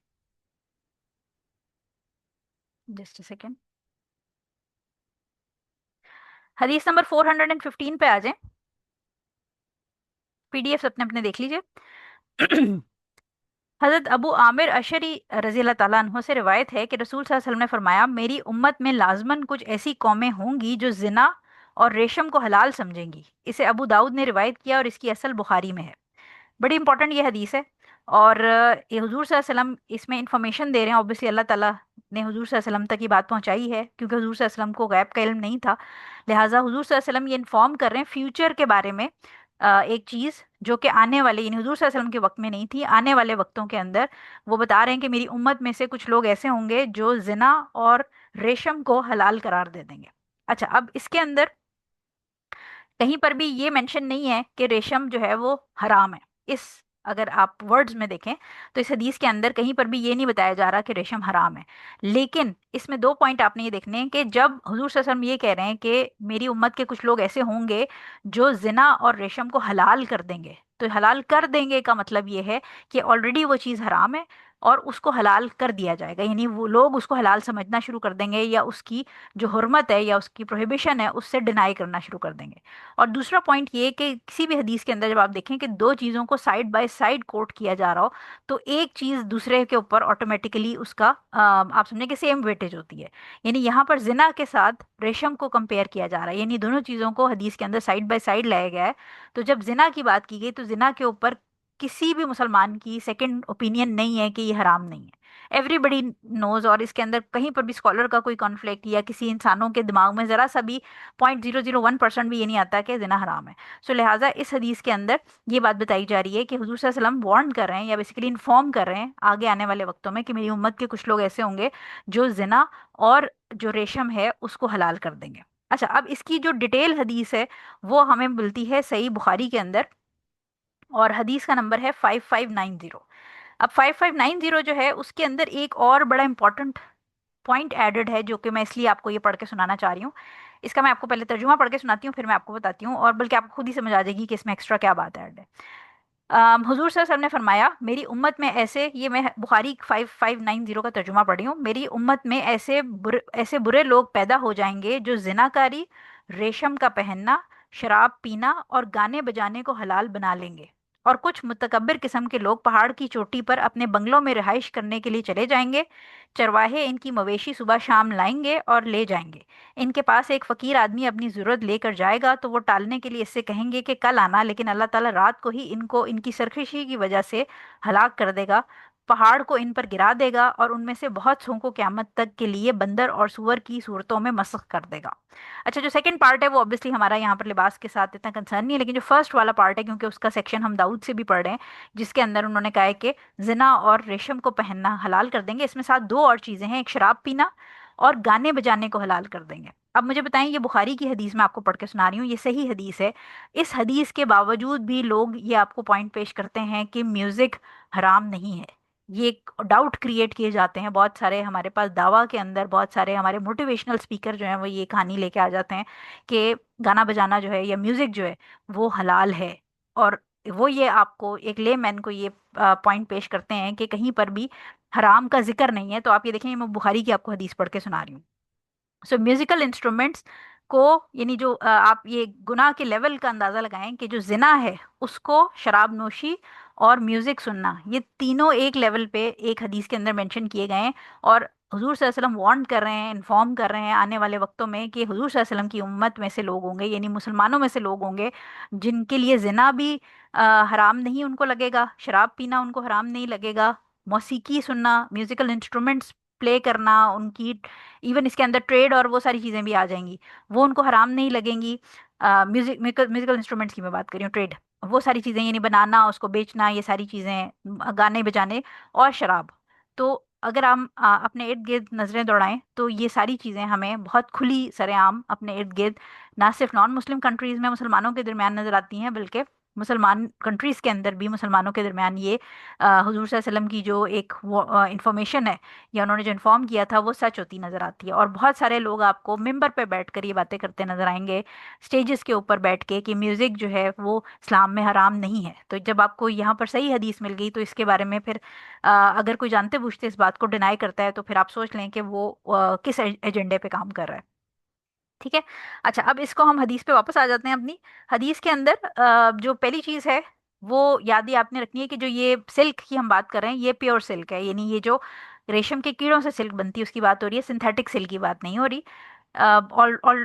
Just a second. हदीस नंबर 415 पे आ जाए। पीडीएफ अपने अपने देख लीजिए। हजरत अबू आमिर अशरी रजी अल्लाह ताला अन्हो से रिवायत है कि रसूल सल्लल्लाहु अलैहि वसल्लम ने फरमाया, मेरी उम्मत में लाजमन कुछ ऐसी कौमें होंगी जो जिना और रेशम को हलाल समझेंगी। इसे अबू दाऊद ने रिवायत किया और इसकी असल बुखारी में है। बड़ी इंपॉर्टेंट ये हदीस है, और ये हुजूर सल्लल्लाहु अलैहि वसल्लम इसमें इंफॉर्मेशन दे रहे हैं। ऑब्वियसली अल्लाह ताला ने हुजूर सल्लल्लाहु अलैहि वसल्लम तक ये बात पहुंचाई है, क्योंकि हुजूर सल्लल्लाहु अलैहि वसल्लम को गैब का इल्म नहीं था। लिहाजा हुजूर सल्लल्लाहु अलैहि वसल्लम ये इन्फॉर्म कर रहे हैं फ्यूचर के बारे में, एक चीज़ जो कि आने वाले, यानी हुजूर सल्लल्लाहु अलैहि वसल्लम के वक्त में नहीं थी, आने वाले वक्तों के अंदर वो बता रहे हैं कि मेरी उम्मत में से कुछ लोग ऐसे होंगे जो जिना और रेशम को हलाल करार दे देंगे। अच्छा, अब इसके अंदर कहीं पर भी ये मेंशन नहीं है कि रेशम जो है वो हराम है। इस अगर आप वर्ड्स में देखें तो इस हदीस के अंदर कहीं पर भी ये नहीं बताया जा रहा कि रेशम हराम है। लेकिन इसमें दो पॉइंट आपने ये देखने हैं कि जब हुजूर सल्लल्लाहु अलैहि वसल्लम ये कह रहे हैं कि मेरी उम्मत के कुछ लोग ऐसे होंगे जो जिना और रेशम को हलाल कर देंगे, तो हलाल कर देंगे का मतलब ये है कि ऑलरेडी वो चीज़ हराम है और उसको हलाल कर दिया जाएगा, यानी वो लोग उसको हलाल समझना शुरू कर देंगे या उसकी जो हुर्मत है या उसकी प्रोहिबिशन है उससे डिनाई करना शुरू कर देंगे। और दूसरा पॉइंट ये कि किसी भी हदीस के अंदर जब आप देखें कि दो चीज़ों को साइड बाय साइड कोट किया जा रहा हो, तो एक चीज़ दूसरे के ऊपर ऑटोमेटिकली उसका आप समझें कि सेम वेटेज होती है। यानी यहाँ पर जिना के साथ रेशम को कंपेयर किया जा रहा है, यानी दोनों चीज़ों को हदीस के अंदर साइड बाय साइड लाया गया है। तो जब जिना की बात की गई तो जिना के ऊपर किसी भी मुसलमान की सेकंड ओपिनियन नहीं है कि ये हराम नहीं है। एवरीबडी नोज, और इसके अंदर कहीं पर भी स्कॉलर का कोई कॉन्फ्लिक्ट या किसी इंसानों के दिमाग में ज़रा सा भी 0.001% भी ये नहीं आता कि जिना हराम है। सो लिहाजा इस हदीस के अंदर ये बात बताई जा रही है कि हुजूर सल्लल्लाहु अलैहि वसल्लम वार्न कर रहे हैं या बेसिकली इन्फॉर्म कर रहे हैं आगे आने वाले वक्तों में कि मेरी उम्मत के कुछ लोग ऐसे होंगे जो जिना और जो रेशम है उसको हलाल कर देंगे। अच्छा, अब इसकी जो डिटेल हदीस है वो हमें मिलती है सही बुखारी के अंदर, और हदीस का नंबर है 5590। अब 5590 जो है उसके अंदर एक और बड़ा इंपॉर्टेंट पॉइंट एडेड है, जो कि मैं इसलिए आपको ये पढ़ के सुनाना चाह रही हूँ। इसका मैं आपको पहले तर्जुमा पढ़ के सुनाती हूँ, फिर मैं आपको बताती हूँ, और बल्कि आपको खुद ही समझ आ जाएगी कि इसमें एक्स्ट्रा क्या बात ऐड है। हुजूर सल्लल्लाहु अलैहि वसल्लम ने फरमाया, मेरी उम्मत में ऐसे, ये मैं बुखारी 5590 का तर्जुमा पढ़ रही हूँ, मेरी उम्मत में ऐसे बुरे लोग पैदा हो जाएंगे जो जिनाकारी, रेशम का पहनना, शराब पीना और गाने बजाने को हलाल बना लेंगे। और कुछ मुतकब्बिर किस्म के लोग पहाड़ की चोटी पर अपने बंगलों में रिहाइश करने के लिए चले जाएंगे। चरवाहे इनकी मवेशी सुबह शाम लाएंगे और ले जाएंगे। इनके पास एक फकीर आदमी अपनी ज़रूरत लेकर जाएगा तो वो टालने के लिए इससे कहेंगे कि कल आना, लेकिन अल्लाह ताला रात को ही इनको इनकी सरकशी की वजह से हलाक कर देगा, पहाड़ को इन पर गिरा देगा और उनमें से बहुत सों को क़यामत तक के लिए बंदर और सूअर की सूरतों में मस्ख कर देगा। अच्छा, जो सेकंड पार्ट है वो ऑब्वियसली हमारा यहाँ पर लिबास के साथ इतना कंसर्न नहीं है, लेकिन जो फर्स्ट वाला पार्ट है, क्योंकि उसका सेक्शन हम दाऊद से भी पढ़ रहे हैं, जिसके अंदर उन्होंने कहा है कि जिना और रेशम को पहनना हलाल कर देंगे, इसमें साथ दो और चीज़ें हैं, एक शराब पीना और गाने बजाने को हलाल कर देंगे। अब मुझे बताएं, ये बुखारी की हदीस मैं आपको पढ़ के सुना रही हूँ, ये सही हदीस है। इस हदीस के बावजूद भी लोग ये आपको पॉइंट पेश करते हैं कि म्यूजिक हराम नहीं है। ये डाउट क्रिएट किए जाते हैं बहुत सारे, हमारे पास दावा के अंदर बहुत सारे हमारे मोटिवेशनल स्पीकर जो हैं वो ये कहानी लेके आ जाते हैं कि गाना बजाना जो है या म्यूजिक जो है वो हलाल है। और वो ये आपको एक लेमैन को ये पॉइंट पेश करते हैं कि कहीं पर भी हराम का जिक्र नहीं है। तो आप ये देखें, मैं बुखारी की आपको हदीस पढ़ के सुना रही हूँ। सो म्यूजिकल इंस्ट्रूमेंट्स को, यानी जो आप ये गुनाह के लेवल का अंदाजा लगाएं कि जो जिना है उसको, शराब नोशी और म्यूजिक सुनना, ये तीनों एक लेवल पे एक हदीस के अंदर मेंशन किए गए हैं। और हुजूर सल्लल्लाहु अलैहि वसल्लम वार्न कर रहे हैं, इन्फॉर्म कर रहे हैं आने वाले वक्तों में कि हुजूर सल्लल्लाहु अलैहि वसल्लम की उम्मत में से लोग होंगे, यानी मुसलमानों में से लोग होंगे, जिनके लिए जिना भी हराम नहीं उनको लगेगा, शराब पीना उनको हराम नहीं लगेगा, मौसीकी सुनना, म्यूजिकल इंस्ट्रूमेंट्स प्ले करना, उनकी इवन इसके अंदर ट्रेड और वो सारी चीज़ें भी आ जाएंगी, वो उनको हराम नहीं लगेंगी। म्यूजिकल इंस्ट्रूमेंट्स की मैं बात कर रही हूँ, ट्रेड, वो सारी चीज़ें, यानी बनाना, उसको बेचना, ये सारी चीज़ें, गाने बजाने और शराब। तो अगर हम अपने इर्द गिर्द नज़रें दौड़ाएं तो ये सारी चीज़ें हमें बहुत खुली सरेआम अपने इर्द गिर्द, ना सिर्फ नॉन मुस्लिम कंट्रीज़ में मुसलमानों के दरमियान नज़र आती हैं, बल्कि मुसलमान कंट्रीज़ के अंदर भी मुसलमानों के दरमियान ये हुजूर सल्लल्लाहु अलैहि वसल्लम की जो एक इंफॉर्मेशन है या उन्होंने जो इन्फॉर्म किया था वो सच होती नजर आती है। और बहुत सारे लोग आपको मिंबर पे बैठ कर ये बातें करते नजर आएंगे, स्टेजेस के ऊपर बैठ के, कि म्यूजिक जो है वो इस्लाम में हराम नहीं है। तो जब आपको यहाँ पर सही हदीस मिल गई तो इसके बारे में फिर अगर कोई जानते बूझते इस बात को डिनाई करता है तो फिर आप सोच लें कि वो किस एजेंडे पे काम कर रहा है। ठीक है। अच्छा, अब इसको हम हदीस पे वापस आ जाते हैं अपनी। हदीस के अंदर जो पहली चीज़ है वो याद ही आपने रखनी है कि जो ये सिल्क की हम बात कर रहे हैं ये प्योर सिल्क है, यानी ये जो रेशम के कीड़ों से सिल्क बनती है उसकी बात हो रही है, सिंथेटिक सिल्क की बात नहीं हो रही।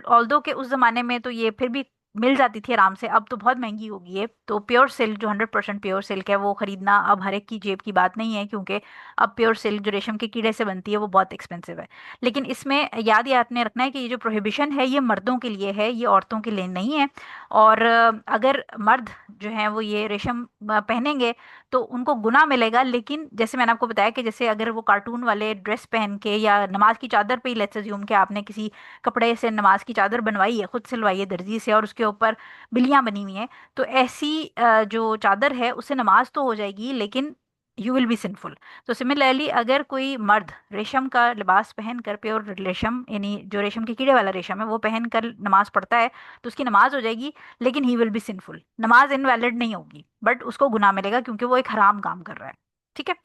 ऑल्दो के उस जमाने में तो ये फिर भी मिल जाती थी आराम से, अब तो बहुत महंगी हो गई है। तो प्योर सिल्क जो 100% प्योर सिल्क है वो खरीदना अब हर एक की जेब की बात नहीं है, क्योंकि अब प्योर सिल्क जो रेशम के कीड़े से बनती है वो बहुत एक्सपेंसिव है। लेकिन इसमें याद ही आपने रखना है कि ये जो प्रोहिबिशन है ये मर्दों के लिए है, ये औरतों के लिए नहीं है। और अगर मर्द जो हैं वो ये रेशम पहनेंगे तो उनको गुनाह मिलेगा, लेकिन जैसे मैंने आपको बताया कि जैसे अगर वो कार्टून वाले ड्रेस पहन के या नमाज की चादर पे ही, लेट्स अज्यूम कि आपने किसी कपड़े से नमाज की चादर बनवाई है, खुद सिलवाई है दर्जी से, और उसके ऊपर बिल्लियां बनी हुई हैं, तो ऐसी जो चादर है उससे नमाज तो हो जाएगी लेकिन यू विल बी सिंफुल। तो सिमिलरली अगर कोई मर्द रेशम का लिबास पहन कर, प्योर रेशम यानी जो रेशम के कीड़े वाला रेशम है वो पहन कर नमाज पढ़ता है तो उसकी नमाज हो जाएगी, लेकिन ही विल बी सिंफुल, नमाज इनवैलिड नहीं होगी, बट उसको गुनाह मिलेगा क्योंकि वो एक हराम काम कर रहा है। ठीक है।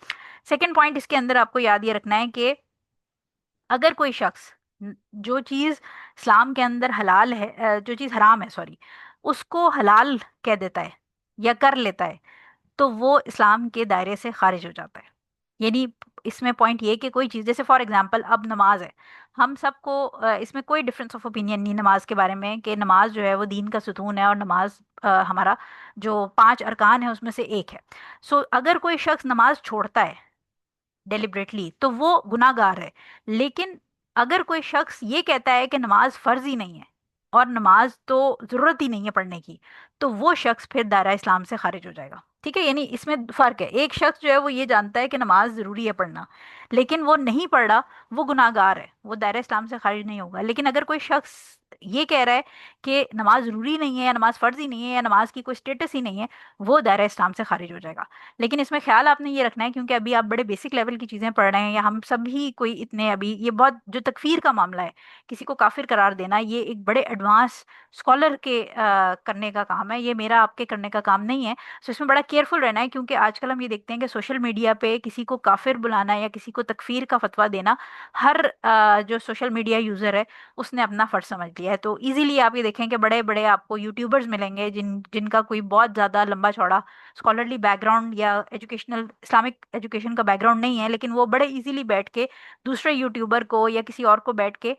सेकेंड पॉइंट इसके अंदर आपको याद ये रखना है कि अगर कोई शख्स जो चीज़ इस्लाम के अंदर हलाल है, जो चीज़ हराम है सॉरी, उसको हलाल कह देता है या कर लेता है, तो वो इस्लाम के दायरे से खारिज हो जाता है। यानी इसमें पॉइंट ये कि कोई चीज़, जैसे फॉर एग्जांपल अब नमाज है, हम सबको इसमें कोई डिफरेंस ऑफ ओपिनियन नहीं नमाज के बारे में, कि नमाज जो है वो दीन का सुतून है और नमाज हमारा जो 5 अरकान है उसमें से एक है। सो अगर कोई शख्स नमाज छोड़ता है डेलिबरेटली तो वो गुनाहगार है। लेकिन अगर कोई शख्स ये कहता है कि नमाज फर्ज ही नहीं है और नमाज तो जरूरत ही नहीं है पढ़ने की, तो वो शख्स फिर दायरा इस्लाम से खारिज हो जाएगा। ठीक है, यानी इसमें फर्क है, एक शख्स जो है वो ये जानता है कि नमाज जरूरी है पढ़ना, लेकिन वो नहीं पढ़ रहा, वो गुनाहगार है, वो दायरा इस्लाम से खारिज नहीं होगा। लेकिन अगर कोई शख्स ये कह रहा है कि नमाज ज़रूरी नहीं है या नमाज फ़र्ज ही नहीं है या नमाज की कोई स्टेटस ही नहीं है, वो दायरा इस्लाम से खारिज हो जाएगा। लेकिन इसमें ख्याल आपने ये रखना है, क्योंकि अभी आप बड़े बेसिक लेवल की चीज़ें पढ़ रहे हैं, या हम सभी कोई इतने, अभी ये बहुत जो तकफीर का मामला है, किसी को काफिर करार देना, ये एक बड़े एडवांस स्कॉलर के करने का काम है, ये मेरा आपके करने का काम नहीं है। सो इसमें बड़ा केयरफुल रहना है, क्योंकि आजकल हम ये देखते हैं कि सोशल मीडिया पे किसी को काफिर बुलाना या किसी को तकफीर का फतवा देना, हर जो सोशल मीडिया यूजर है उसने अपना फर्ज समझ लिया है। तो इजीली आप ये देखें कि बड़े बड़े आपको यूट्यूबर्स मिलेंगे जिनका कोई बहुत ज़्यादा लंबा चौड़ा स्कॉलरली बैकग्राउंड या एजुकेशनल इस्लामिक एजुकेशन का बैकग्राउंड नहीं है, लेकिन वो बड़े इजीली बैठ के दूसरे यूट्यूबर को या किसी और को बैठ के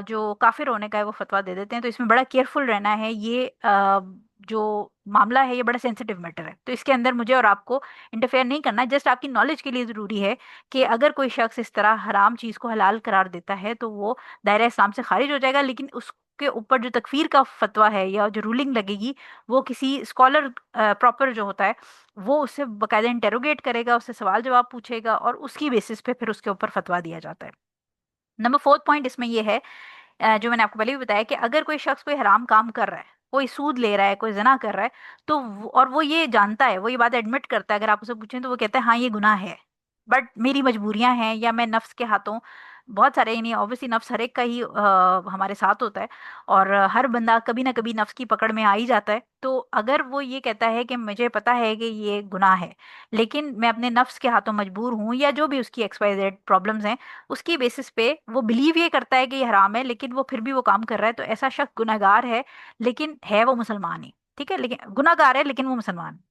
जो काफिर होने का है वो फतवा दे देते हैं। तो इसमें बड़ा केयरफुल रहना है। ये जो मामला है ये बड़ा सेंसिटिव मैटर है, तो इसके अंदर मुझे और आपको इंटरफेयर नहीं करना है। जस्ट आपकी नॉलेज के लिए ज़रूरी है कि अगर कोई शख्स इस तरह हराम चीज़ को हलाल करार देता है तो वो दायरा इस्लाम से खारिज हो जाएगा, लेकिन उसके ऊपर जो तकफीर का फतवा है या जो रूलिंग लगेगी, वो किसी स्कॉलर प्रॉपर जो होता है वो उससे बाकायदा इंटेरोगेट करेगा, उससे सवाल जवाब पूछेगा और उसकी बेसिस पे फिर उसके ऊपर फतवा दिया जाता है। नंबर फोर्थ पॉइंट इसमें ये है, जो मैंने आपको पहले भी बताया, कि अगर कोई शख्स कोई हराम काम कर रहा है, कोई सूद ले रहा है, कोई जना कर रहा है, तो और वो ये जानता है, वो ये बात एडमिट करता है, अगर आप उसे पूछें तो वो कहता है हाँ ये गुनाह है, बट मेरी मजबूरियां हैं या मैं नफ्स के हाथों, बहुत सारे, यानी ऑब्वियसली नफ्स हर एक का ही हमारे साथ होता है, और हर बंदा कभी ना कभी नफ्स की पकड़ में आ ही जाता है। तो अगर वो ये कहता है कि मुझे पता है कि ये गुनाह है, लेकिन मैं अपने नफ्स के हाथों मजबूर हूँ, या जो भी उसकी XYZ प्रॉब्लम्स हैं, उसकी बेसिस पे वो बिलीव ये करता है कि ये हराम है, लेकिन वो फिर भी वो काम कर रहा है, तो ऐसा शख्स गुनहगार है, लेकिन है वो मुसलमान ही, ठीक है, लेकिन गुनहगार है लेकिन वो मुसलमान है।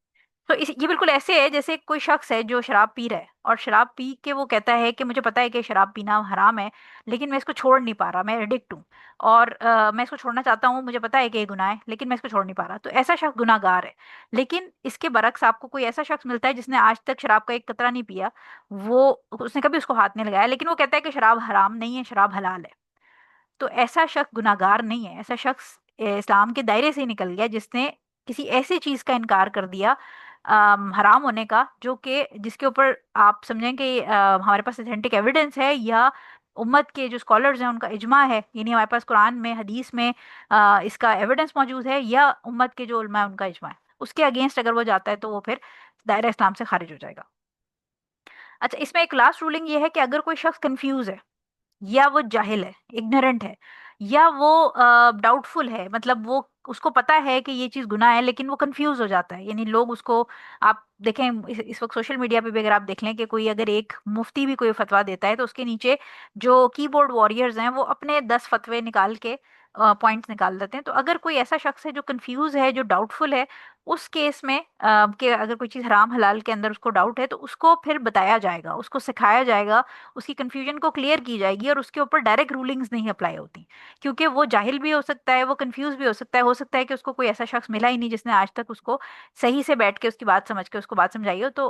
तो ये बिल्कुल ऐसे है जैसे कोई शख्स है जो शराब पी रहा है, और शराब पी के वो कहता है कि मुझे पता है कि शराब पीना हराम है, लेकिन मैं इसको छोड़ नहीं पा रहा, मैं एडिक्ट हूँ, और मैं इसको छोड़ना चाहता हूँ, मुझे पता है कि ये गुनाह है, लेकिन मैं इसको छोड़ नहीं पा रहा, तो ऐसा शख्स गुनाहगार है। लेकिन इसके बरक्स आपको कोई ऐसा शख्स मिलता है जिसने आज तक शराब का एक कतरा नहीं पिया, वो उसने कभी उसको हाथ नहीं लगाया, लेकिन वो कहता है कि शराब हराम नहीं है, शराब हलाल है। तो ऐसा शख्स गुनाहगार नहीं है, ऐसा शख्स इस्लाम के दायरे से ही निकल गया, जिसने किसी ऐसी चीज का इनकार कर दिया हराम होने का, जो कि जिसके ऊपर आप समझें कि हमारे पास अथेंटिक एविडेंस है, या उम्मत के जो स्कॉलर्स हैं उनका इजमा है, यानी हमारे पास कुरान में हदीस में इसका एविडेंस मौजूद है, या उम्मत के जो उलमा है उनका इजमा है, उसके अगेंस्ट अगर वो जाता है तो वो फिर दायरा इस्लाम से खारिज हो जाएगा। अच्छा, इसमें एक लास्ट रूलिंग ये है कि अगर कोई शख्स कंफ्यूज है, या वो जाहिल है, इग्नोरेंट है, या वो डाउटफुल है, मतलब वो उसको पता है कि ये चीज़ गुनाह है लेकिन वो कंफ्यूज हो जाता है, यानी लोग उसको, आप देखें इस वक्त सोशल मीडिया पे भी अगर आप देख लें कि कोई अगर एक मुफ्ती भी कोई फतवा देता है तो उसके नीचे जो कीबोर्ड वॉरियर्स हैं वो अपने 10 फतवे निकाल के पॉइंट्स निकाल देते हैं। तो अगर कोई ऐसा शख्स है जो कंफ्यूज है, जो डाउटफुल है, उस केस में कि अगर कोई चीज़ हराम हलाल के अंदर उसको डाउट है, तो उसको फिर बताया जाएगा, उसको सिखाया जाएगा, उसकी कन्फ्यूजन को क्लियर की जाएगी, और उसके ऊपर डायरेक्ट रूलिंग्स नहीं अप्लाई होती, क्योंकि वो जाहिल भी हो सकता है, वो कंफ्यूज भी हो सकता है कि उसको कोई ऐसा शख्स मिला ही नहीं जिसने आज तक उसको सही से बैठ के उसकी बात समझ के उसको बात समझाई हो। तो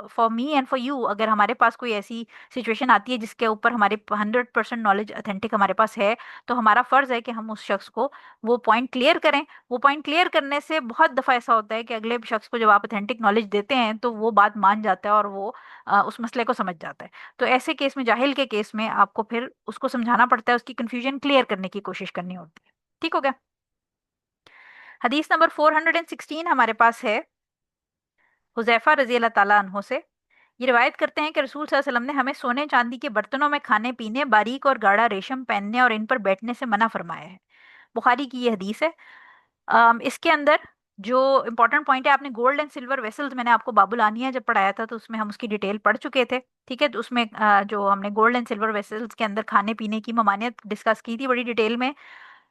for me and for you, अगर हमारे पास कोई ऐसी सिचुएशन आती है जिसके ऊपर हमारे 100% नॉलेज अथेंटिक हमारे पास है, तो हमारा फर्ज है कि हम उस शख्स को वो पॉइंट क्लियर करें। वो पॉइंट क्लियर करने से बहुत दफ़ा ऐसा होता है कि अगले शख्स को जब आप अथेंटिक नॉलेज देते हैं तो वो बात मान जाता है और वो उस मसले को समझ जाता है। तो ऐसे केस में, जाहिल के केस में, आपको फिर उसको समझाना पड़ता है, उसकी कंफ्यूजन क्लियर करने की कोशिश करनी होती है। ठीक हो गया। हदीस नंबर 416 हमारे पास है, हुजैफा रजी अल्लाह ताला अन्हो से। ये रिवायत करते हैं कि रसूल सल्लल्लाहु अलैहि वसल्लम ने हमें सोने चांदी के बर्तनों में खाने पीने, बारीक और गाढ़ा रेशम पहनने और इन पर बैठने से मना फरमाया है। बुखारी की ये हदीस है। इसके अंदर जो इंपॉर्टेंट पॉइंट है, आपने गोल्ड एंड सिल्वर वेसल्स, मैंने आपको बाबुल आनिया जब पढ़ाया था तो उसमें हम उसकी डिटेल पढ़ चुके थे, ठीक है। तो उसमें जो हमने गोल्ड एंड सिल्वर वेसल्स के अंदर खाने पीने की ममानियत डिस्कस की थी बड़ी डिटेल में।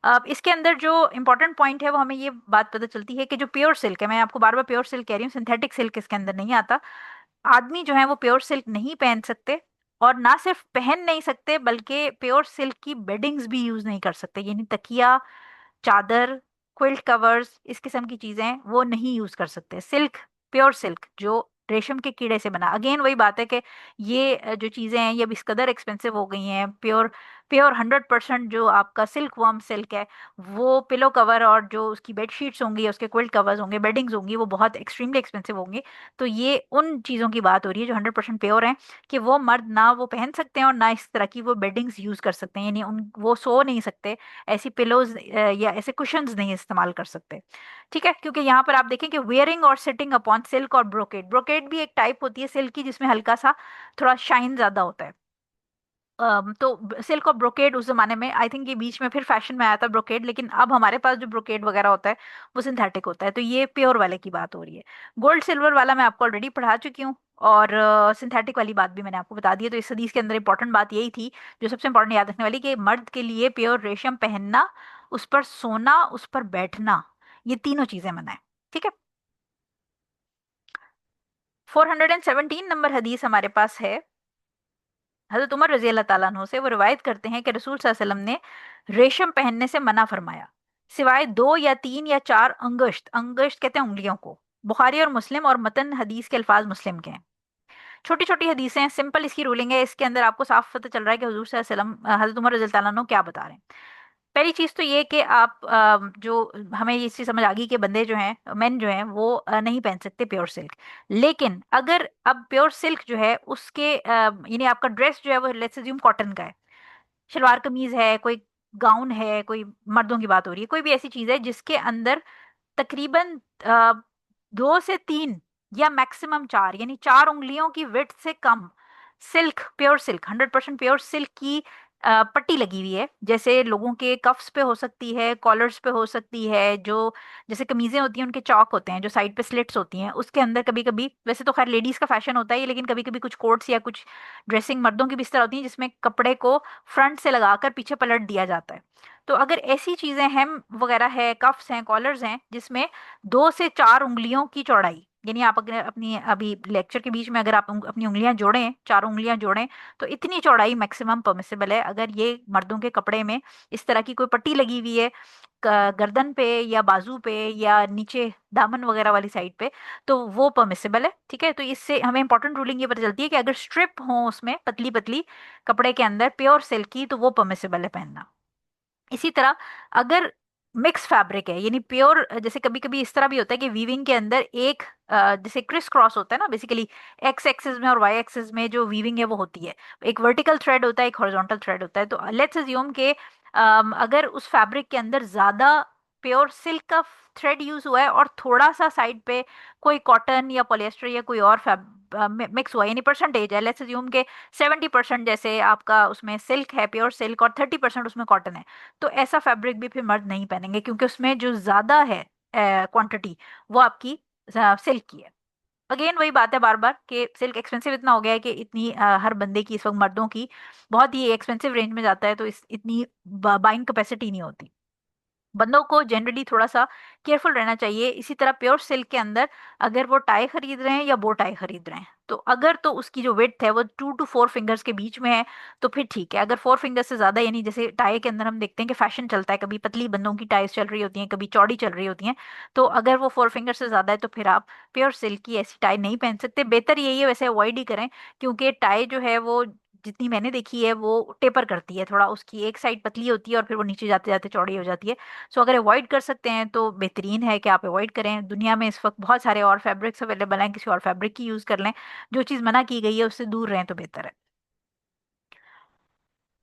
अब इसके अंदर जो इंपॉर्टेंट पॉइंट है वो हमें ये बात पता चलती है कि जो प्योर सिल्क है, मैं आपको बार बार प्योर सिल्क कह रही हूँ, सिंथेटिक सिल्क इसके अंदर नहीं आता। आदमी जो है वो प्योर सिल्क नहीं पहन सकते, और ना सिर्फ पहन नहीं सकते बल्कि प्योर सिल्क की बेडिंग्स भी यूज नहीं कर सकते, यानी तकिया, चादर, क्विल्ट कवर्स, इस किस्म की चीजें वो नहीं यूज कर सकते। सिल्क, प्योर सिल्क जो रेशम के कीड़े से बना, अगेन वही बात है कि ये जो चीजें हैं ये अब इस कदर एक्सपेंसिव हो गई हैं, प्योर प्योर 100% जो आपका सिल्क वर्म सिल्क है, वो पिलो कवर और जो उसकी बेड शीट्स होंगी, उसके क्विल्ट कवर्स होंगे, बेडिंग्स होंगी, वो बहुत एक्सट्रीमली एक्सपेंसिव होंगी। तो ये उन चीज़ों की बात हो रही है जो 100% प्योर हैं, कि वो मर्द ना वो पहन सकते हैं और ना इस तरह की वो बेडिंग्स यूज कर सकते हैं, यानी उन वो सो नहीं सकते, ऐसी पिलोज या ऐसे कुशंस नहीं इस्तेमाल कर सकते। ठीक है, क्योंकि यहाँ पर आप देखें कि वेयरिंग और सिटिंग अपॉन सिल्क और ब्रोकेड, ब्रोकेड भी एक टाइप होती है सिल्क की जिसमें हल्का सा थोड़ा शाइन ज्यादा होता है। तो सिल्क और ब्रोकेड उस जमाने में आई थिंक ये बीच में फिर फैशन में आया था ब्रोकेड, लेकिन अब हमारे पास जो ब्रोकेड वगैरह होता है वो सिंथेटिक होता है। तो ये प्योर वाले की बात हो रही है। गोल्ड सिल्वर वाला मैं आपको ऑलरेडी पढ़ा चुकी हूँ, और सिंथेटिक वाली बात भी मैंने आपको बता दी है। तो इस हदीस के अंदर इंपॉर्टेंट बात यही थी, जो सबसे इंपॉर्टेंट याद रखने वाली, कि मर्द के लिए प्योर रेशम पहनना, उस पर सोना, उस पर बैठना, ये तीनों चीजें मना है। ठीक है। 417 नंबर हदीस हमारे पास है, हजरत उमर रजी अल्लाह ताला अन्हु से। वो रिवायत करते हैं कि रसूल सल्लल्लाहु अलैहि वसल्लम ने रेशम पहनने से मना फरमाया, सिवाय 2 या 3 या 4 अंगुश्त, अंगुश्त कहते हैं उंगलियों को। बुखारी और मुस्लिम, और मतन हदीस के अल्फाज मुस्लिम के हैं। छोटी छोटी हदीसें हैं, सिंपल इसकी रूलिंग है। इसके अंदर आपको साफ पता चल रहा है कि हुजूर सल्लल्लाहु अलैहि वसल्लम, हजरत उमर रजी अल्लाह ताला अन्हु क्या बता रहे हैं। पहली चीज तो ये कि आप जो हमें ये चीज समझ आ गई कि बंदे जो हैं, मेन जो हैं, वो नहीं पहन सकते प्योर सिल्क। लेकिन अगर अब प्योर सिल्क जो है उसके यानी आपका ड्रेस जो है वो लेट्स अज्यूम कॉटन का है, शलवार कमीज है, कोई गाउन है, कोई मर्दों की बात हो रही है, कोई भी ऐसी चीज है जिसके अंदर तकरीबन 2 से 3 या मैक्सिमम 4, यानी 4 उंगलियों की विड्थ से कम silk, pure silk, 100% pure silk की पट्टी लगी हुई है, जैसे लोगों के कफ्स पे हो सकती है, कॉलर्स पे हो सकती है, जो जैसे कमीजें होती हैं उनके चौक होते हैं जो साइड पे स्लिट्स होती हैं, उसके अंदर कभी कभी, वैसे तो खैर लेडीज का फैशन होता है ये, लेकिन कभी कभी कुछ कोट्स या कुछ ड्रेसिंग मर्दों की भी इस तरह होती है जिसमें कपड़े को फ्रंट से लगाकर पीछे पलट दिया जाता है। तो अगर ऐसी चीजें हेम वगैरह है, कफ्स हैं, कॉलर्स हैं, जिसमें 2 से 4 उंगलियों की चौड़ाई, यानी आप अगर अपनी अभी लेक्चर के बीच में अगर आप अपनी उंगलियां जोड़ें, 4 उंगलियां जोड़ें, तो इतनी चौड़ाई मैक्सिमम परमिसिबल है। अगर ये मर्दों के कपड़े में इस तरह की कोई पट्टी लगी हुई है गर्दन पे या बाजू पे या नीचे दामन वगैरह वाली साइड पे, तो वो परमिसिबल है। ठीक है, तो इससे हमें इंपॉर्टेंट रूलिंग ये पता चलती है कि अगर स्ट्रिप हो उसमें पतली पतली कपड़े के अंदर प्योर सिल्क की, तो वो परमिसिबल है पहनना। इसी तरह अगर मिक्स फैब्रिक है, यानी प्योर, जैसे कभी कभी इस तरह भी होता है कि वीविंग के अंदर एक जैसे क्रिस क्रॉस होता है ना, बेसिकली एक्स एक्सिस में और वाई एक्सिस में जो वीविंग है वो होती है, एक वर्टिकल थ्रेड होता है, एक हॉरिजॉन्टल थ्रेड होता है। तो लेट्स अज्यूम के अगर उस फैब्रिक के अंदर ज्यादा प्योर सिल्क का थ्रेड यूज हुआ है और थोड़ा सा साइड पे कोई कॉटन या पॉलिएस्टर या कोई और मिक्स हुआ है, यानी परसेंटेज है, लेट्स अज्यूम के 70% जैसे आपका उसमें सिल्क है, प्योर सिल्क, और 30% उसमें कॉटन है, तो ऐसा फैब्रिक भी फिर मर्द नहीं पहनेंगे, क्योंकि उसमें जो ज्यादा है क्वांटिटी, वो आपकी सिल्क की है। अगेन वही बात है बार बार कि सिल्क एक्सपेंसिव इतना हो गया है कि इतनी हर बंदे की इस वक्त, मर्दों की बहुत ही एक्सपेंसिव रेंज में जाता है, तो इस इतनी बाइंग कैपेसिटी नहीं होती। बंदों को जनरली थोड़ा सा केयरफुल रहना चाहिए। इसी तरह प्योर सिल्क के अंदर अगर वो टाई खरीद रहे हैं या बो टाई खरीद रहे हैं, तो अगर तो उसकी जो विड्थ है वो 2 to 4 फिंगर्स के बीच में है, तो फिर ठीक है। अगर 4 फिंगर्स से ज्यादा, यानी जैसे टाई के अंदर हम देखते हैं कि फैशन चलता है, कभी पतली बंदों की टाइज चल रही होती हैं, कभी चौड़ी चल रही होती हैं, तो अगर वो 4 फिंगर से ज्यादा है तो फिर आप प्योर सिल्क की ऐसी टाई नहीं पहन सकते। बेहतर यही है वैसे अवॉइड ही करें, क्योंकि टाई जो है वो जितनी मैंने देखी है वो टेपर करती है थोड़ा, उसकी एक साइड पतली होती है और फिर वो नीचे जाते जाते चौड़ी हो जाती है। सो अगर अवॉइड कर सकते हैं तो बेहतरीन है कि आप अवॉइड करें। दुनिया में इस वक्त बहुत सारे और फैब्रिक्स अवेलेबल हैं, किसी और फैब्रिक की यूज कर लें। जो चीज़ मना की गई है उससे दूर रहें तो बेहतर है।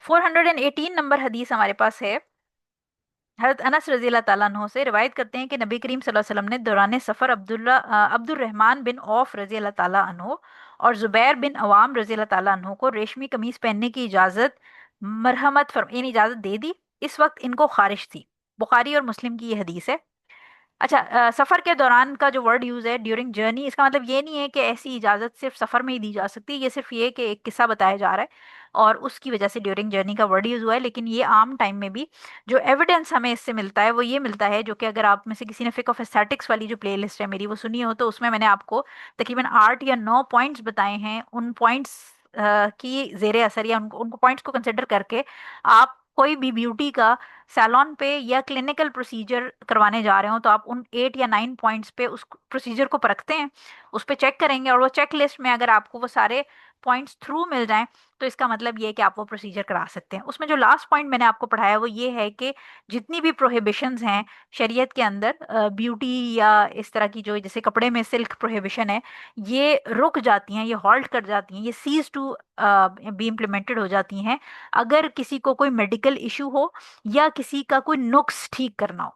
418 नंबर हदीस हमारे पास है, हजरत अनस रजी अल्लाह ताला अन्हो से रिवायत करते हैं कि नबी करीम सल्लल्लाहु अलैहि वसल्लम ने दौरान सफ़र अब्दुल रहमान बिन औफ रजी अल्लाह ताला अन्हो और जुबैर बिन अवाम रजी अल्लाह ताला अन्हो को रेशमी कमीज पहनने की इजाज़त मरहमत यानी इजाज़त दे दी। इस वक्त इनको खारिश थी। बुखारी और मुस्लिम की ये हदीस है। अच्छा, सफर के दौरान का जो वर्ड यूज है ड्यूरिंग जर्नी, इसका मतलब ये नहीं है कि ऐसी इजाजत सिर्फ सफर में ही दी जा सकती है, ये सिर्फ ये कि एक किस्सा बताया जा रहा है और उसकी वजह से ड्यूरिंग जर्नी का वर्ड यूज हुआ है। लेकिन ये आम टाइम में भी जो एविडेंस हमें इससे मिलता है वो ये मिलता है, जो कि अगर आप में से किसी ने फिक ऑफ एस्थेटिक्स वाली जो प्ले लिस्ट है मेरी वो सुनी हो, तो उसमें मैंने आपको तकरीबन 8 या 9 पॉइंट्स बताए हैं। उन पॉइंट्स की जेर असर या उनको उनको पॉइंट्स को कंसिडर करके आप कोई भी ब्यूटी का सैलॉन पे या क्लिनिकल प्रोसीजर करवाने जा रहे हो, तो आप उन 8 या 9 पॉइंट्स पे उस प्रोसीजर को परखते हैं, उस पे चेक करेंगे, और वो चेक लिस्ट में अगर आपको वो सारे पॉइंट्स थ्रू मिल जाएं तो इसका मतलब ये है कि आप वो प्रोसीजर करा सकते हैं। उसमें जो लास्ट पॉइंट मैंने आपको पढ़ाया वो ये है कि जितनी भी प्रोहिबिशंस हैं शरीयत के अंदर, ब्यूटी या इस तरह की, जो जैसे कपड़े में सिल्क प्रोहिबिशन है, ये रुक जाती हैं, ये हॉल्ट कर जाती हैं, ये सीज टू बी इम्प्लीमेंटेड हो जाती हैं अगर किसी को कोई मेडिकल इशू हो या किसी का कोई नुक्स ठीक करना हो।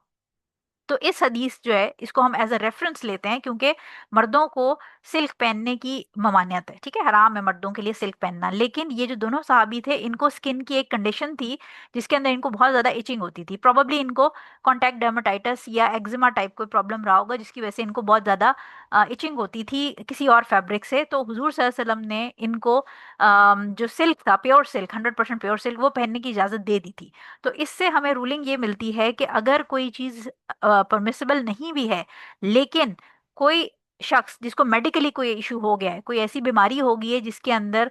तो इस हदीस जो है इसको हम एज अ रेफरेंस लेते हैं, क्योंकि मर्दों को सिल्क पहनने की ममानियत है, ठीक है, हराम है मर्दों के लिए सिल्क पहनना। लेकिन ये जो दोनों सहाबी थे इनको स्किन की एक कंडीशन थी जिसके अंदर इनको बहुत ज़्यादा इचिंग होती थी। प्रॉब्ली इनको कॉन्टैक्ट डर्माटाइटिस या एक्जिमा टाइप कोई प्रॉब्लम रहा होगा जिसकी वजह से इनको बहुत ज़्यादा इचिंग होती थी किसी और फैब्रिक से। तो हुजूर सल्लल्लाहु अलैहि वसल्लम ने इनको जो सिल्क था, प्योर सिल्क, 100% प्योर सिल्क, वो पहनने की इजाज़त दे दी थी। तो इससे हमें रूलिंग ये मिलती है कि अगर कोई चीज़ परमिसिबल नहीं भी है, लेकिन कोई शख्स जिसको मेडिकली कोई इशू हो गया है, कोई ऐसी बीमारी हो गई है जिसके अंदर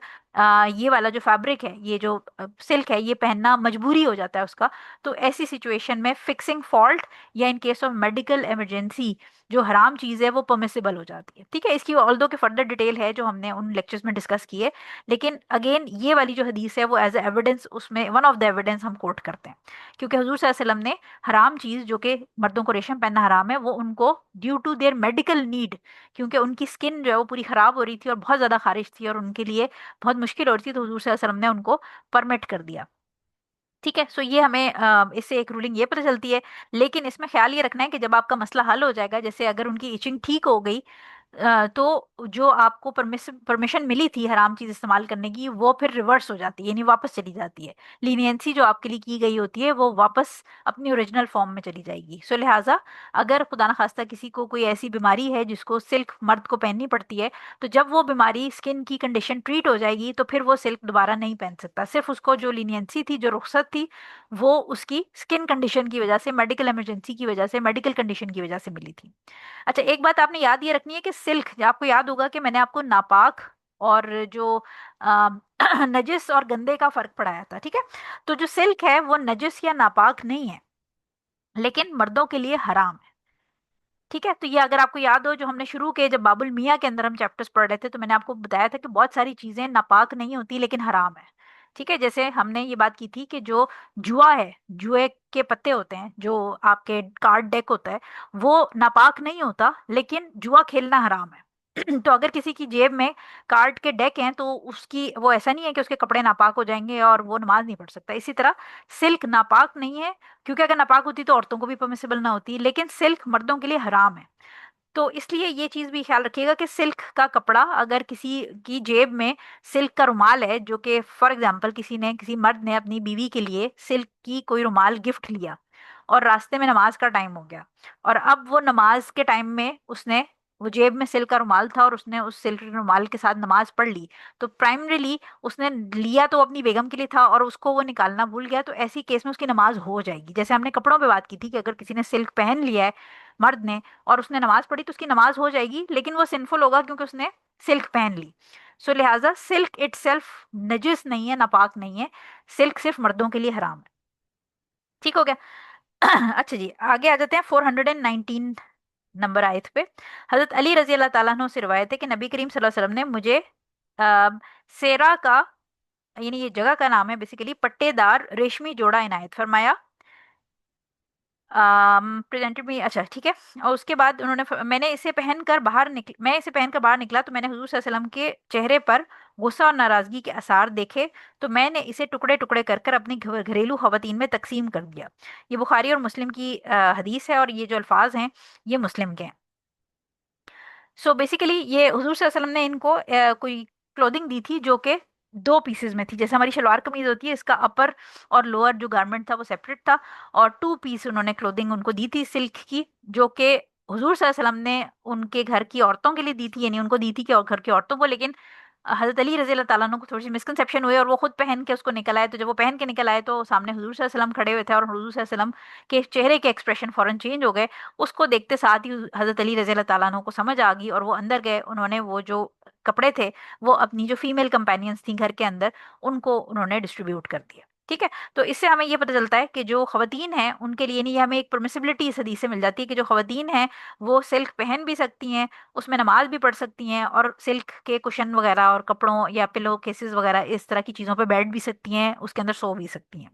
ये वाला जो फैब्रिक है, ये जो सिल्क है, ये पहनना मजबूरी हो जाता है उसका, तो ऐसी सिचुएशन में फिक्सिंग फॉल्ट या in case of medical emergency जो हराम चीज़ है वो परमिसिबल हो जाती है। ठीक है, इसकी ऑल्दो के फर्दर डिटेल है जो हमने उन लेक्चर्स में डिस्कस की है, लेकिन अगेन ये वाली जो हदीस है वो एज ए एविडेंस, उसमें वन ऑफ द एविडेंस हम कोट करते हैं, क्योंकि हजूर सल्लल्लाहु अलैहि वसल्लम ने हराम चीज़ जो कि मर्दों को रेशम पहनना हराम है, वो उनको due to their medical need, क्योंकि उनकी स्किन जो है वो पूरी ख़राब हो रही थी और बहुत ज़्यादा खारिश थी और उनके लिए बहुत मुश्किल हो रही थी, तो हजूर सल्लल्लाहु अलैहि वसल्लम ने उनको परमिट कर दिया। ठीक है, सो ये हमें इससे एक रूलिंग ये पता चलती है। लेकिन इसमें ख्याल ये रखना है कि जब आपका मसला हल हो जाएगा, जैसे अगर उनकी इचिंग ठीक हो गई, तो जो आपको परमिशन मिली थी हराम चीज़ इस्तेमाल करने की, वो फिर रिवर्स हो जाती है, यानी वापस चली जाती है। लीनियंसी जो आपके लिए की गई होती है वो वापस अपनी ओरिजिनल फॉर्म में चली जाएगी। सो लिहाजा अगर खुदा न खास्ता किसी को कोई ऐसी बीमारी है जिसको सिल्क मर्द को पहननी पड़ती है, तो जब वो बीमारी स्किन की कंडीशन ट्रीट हो जाएगी तो फिर वो सिल्क दोबारा नहीं पहन सकता। सिर्फ उसको जो लीनियंसी थी, जो रुख्सत थी, वो उसकी स्किन कंडीशन की वजह से, मेडिकल इमरजेंसी की वजह से, मेडिकल कंडीशन की वजह से मिली थी। अच्छा, एक बात आपने याद ये रखनी है कि सिल्क, आपको याद होगा कि मैंने आपको नापाक और जो अ, नजिस और गंदे का फर्क पढ़ाया था, ठीक है। तो जो सिल्क है वो नजिस या नापाक नहीं है, लेकिन मर्दों के लिए हराम है। ठीक है, तो ये अगर आपको याद हो, जो हमने शुरू के जब बाबुल मियाँ के अंदर हम चैप्टर्स पढ़ रहे थे, तो मैंने आपको बताया था कि बहुत सारी चीजें नापाक नहीं होती लेकिन हराम है। ठीक है, जैसे हमने ये बात की थी कि जो जुआ है, जुए के पत्ते होते हैं, जो आपके कार्ड डेक होता है, वो नापाक नहीं होता लेकिन जुआ खेलना हराम है। तो अगर किसी की जेब में कार्ड के डेक हैं तो उसकी, वो ऐसा नहीं है कि उसके कपड़े नापाक हो जाएंगे और वो नमाज नहीं पढ़ सकता। इसी तरह सिल्क नापाक नहीं है, क्योंकि अगर नापाक होती तो औरतों को भी परमिसिबल ना होती, लेकिन सिल्क मर्दों के लिए हराम है। तो इसलिए ये चीज़ भी ख्याल रखिएगा कि सिल्क का कपड़ा, अगर किसी की जेब में सिल्क का रुमाल है, जो कि फॉर एग्जांपल किसी मर्द ने अपनी बीवी के लिए सिल्क की कोई रुमाल गिफ्ट लिया और रास्ते में नमाज का टाइम हो गया, और अब वो नमाज के टाइम में उसने, वो जेब में सिल्क का रुमाल था और उसने उस सिल्क के रुमाल के साथ नमाज पढ़ ली, तो प्राइमरीली उसने लिया तो अपनी बेगम के लिए था और उसको वो निकालना भूल गया, तो ऐसी केस में उसकी नमाज हो जाएगी। जैसे हमने कपड़ों पे बात की थी कि अगर किसी ने सिल्क पहन लिया है मर्द ने और उसने नमाज पढ़ी, तो उसकी नमाज हो जाएगी, लेकिन वो सिंफुल होगा क्योंकि उसने सिल्क पहन ली। सो लिहाजा सिल्क इटसेल्फ नजिस नहीं है, नापाक नहीं है, सिल्क सिर्फ मर्दों के लिए हराम है। ठीक हो गया। अच्छा जी, आगे आ जाते हैं 419 नंबर आयत पे। हजरत अली रजी अल्लाह ताला अन्हु से रिवायत है कि नबी करीम सल्लल्लाहु अलैहि वसल्लम ने मुझे सेरा का, यानी ये जगह का नाम है बेसिकली, पट्टेदार रेशमी जोड़ा इनायत फरमाया, प्रेजेंटेड मी, अच्छा ठीक है। और उसके बाद उन्होंने मैंने इसे पहनकर बाहर निकल मैं इसे पहनकर बाहर निकला तो मैंने हुजूर सल्लल्लाहु अलैहि वसल्लम के चेहरे पर गुस्सा और नाराजगी के आसार देखे, तो मैंने इसे टुकड़े टुकड़े कर कर अपनी घरेलू खवातीन में तकसीम कर दिया। ये बुखारी और मुस्लिम की हदीस है, और ये जो अल्फाज हैं ये मुस्लिम के हैं। सो बेसिकली ये हुजूर सल्लल्लाहु अलैहि वसल्लम ने इनको कोई क्लोथिंग दी थी जो कि दो पीसेस में थी, जैसे हमारी शलवार कमीज होती है, इसका अपर और लोअर जो गारमेंट था वो सेपरेट था, और टू पीस उन्होंने क्लोथिंग उनको दी थी सिल्क की, जो कि हुजूर सल्लल्लाहु अलैहि वसल्लम ने उनके घर की औरतों के लिए दी थी, यानी उनको दी थी कि और घर की औरतों को। लेकिन हज़रत अली रज़ी अल्लाह ताला अन्हु को थोड़ी सी मिसकंसेप्शन हुई और वो खुद पहन के उसको निकल आए, तो जब वो पहन के निकल आए तो सामने हुजूर सल्लल्लाहु अलैहि वसल्लम खड़े हुए थे और हुजूर सल्लल्लाहु अलैहि वसल्लम के चेहरे के एक्सप्रेशन फौरन चेंज हो गए। उसको देखते साथ ही हज़रत अली रज़ी अल्लाह ताला अन्हु को समझ आ गई और वो अंदर गए, उन्होंने वो जो कपड़े थे वो अपनी जो फीमेल कंपेनियंस थी घर के अंदर, उनको उन्होंने डिस्ट्रीब्यूट कर दिया। ठीक है। तो इससे हमें ये पता चलता है कि जो खवातीन हैं उनके लिए नहीं, हमें एक परमिसिबिलिटी इस हदीस से मिल जाती है कि जो खवातीन हैं वो सिल्क पहन भी सकती हैं, उसमें नमाज भी पढ़ सकती हैं, और सिल्क के कुशन वगैरह और कपड़ों या पिलो केसेस वगैरह इस तरह की चीज़ों पर बैठ भी सकती हैं, उसके अंदर सो भी सकती हैं।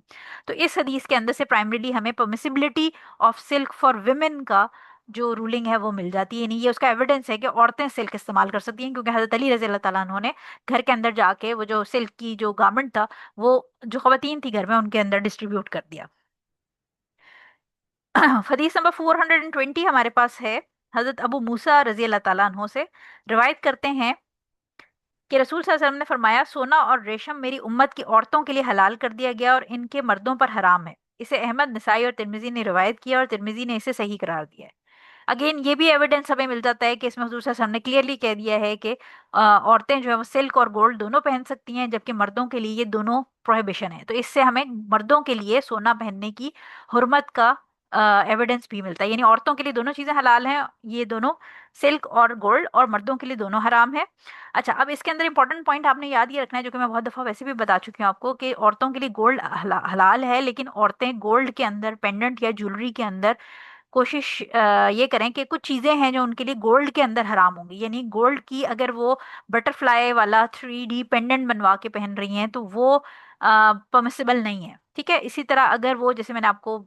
तो इस हदीस के अंदर से प्राइमरीली हमें परमिसिबिलिटी ऑफ सिल्क फॉर विमेन का जो रूलिंग है वो मिल जाती है। नहीं, ये उसका एविडेंस है कि औरतें सिल्क इस्तेमाल कर सकती हैं, क्योंकि हज़रत अली रज़ी अल्लाह ताला अन्हु ने घर के अंदर जाके वो जो सिल्क की जो गारमेंट था वो जो खवातीन थी घर में उनके अंदर डिस्ट्रीब्यूट कर दिया। हदीस नंबर 420 हमारे पास है। हजरत अबू मूसा रजी अल्लाह ताला अन्हो से रिवायत करते हैं कि रसूल सल्लल्लाहु अलैहि वसल्लम ने फरमाया, सोना और रेशम मेरी उम्मत की औरतों के लिए हलाल कर दिया गया और इनके मर्दों पर हराम है। इसे अहमद, नसाई और तिर्मिजी ने रिवायत किया और तिर्मिजी ने इसे सही करार दिया है। अगेन ये भी एविडेंस हमें मिल जाता है कि इसमें हुजूर सल्लल्लाहु अलैहि वसल्लम ने क्लियरली कह दिया है कि औरतें जो है वो सिल्क और गोल्ड दोनों पहन सकती हैं, जबकि मर्दों के लिए ये दोनों प्रोहिबिशन है। तो इससे हमें मर्दों के लिए सोना पहनने की हुर्मत का एविडेंस भी मिलता है, यानी औरतों के लिए दोनों चीजें हलाल हैं, ये दोनों सिल्क और गोल्ड, और मर्दों के लिए दोनों हराम है। अच्छा, अब इसके अंदर इंपॉर्टेंट पॉइंट आपने याद ये रखना है, जो कि मैं बहुत दफा वैसे भी बता चुकी हूँ आपको, कि औरतों के लिए गोल्ड हलाल है, लेकिन औरतें गोल्ड के अंदर पेंडेंट या ज्वेलरी के अंदर कोशिश ये करें कि कुछ चीजें हैं जो उनके लिए गोल्ड के अंदर हराम होंगी। यानी गोल्ड की अगर वो बटरफ्लाई वाला 3D पेंडेंट बनवा के पहन रही हैं तो वो परमिसिबल नहीं है। ठीक है। इसी तरह अगर वो, जैसे मैंने आपको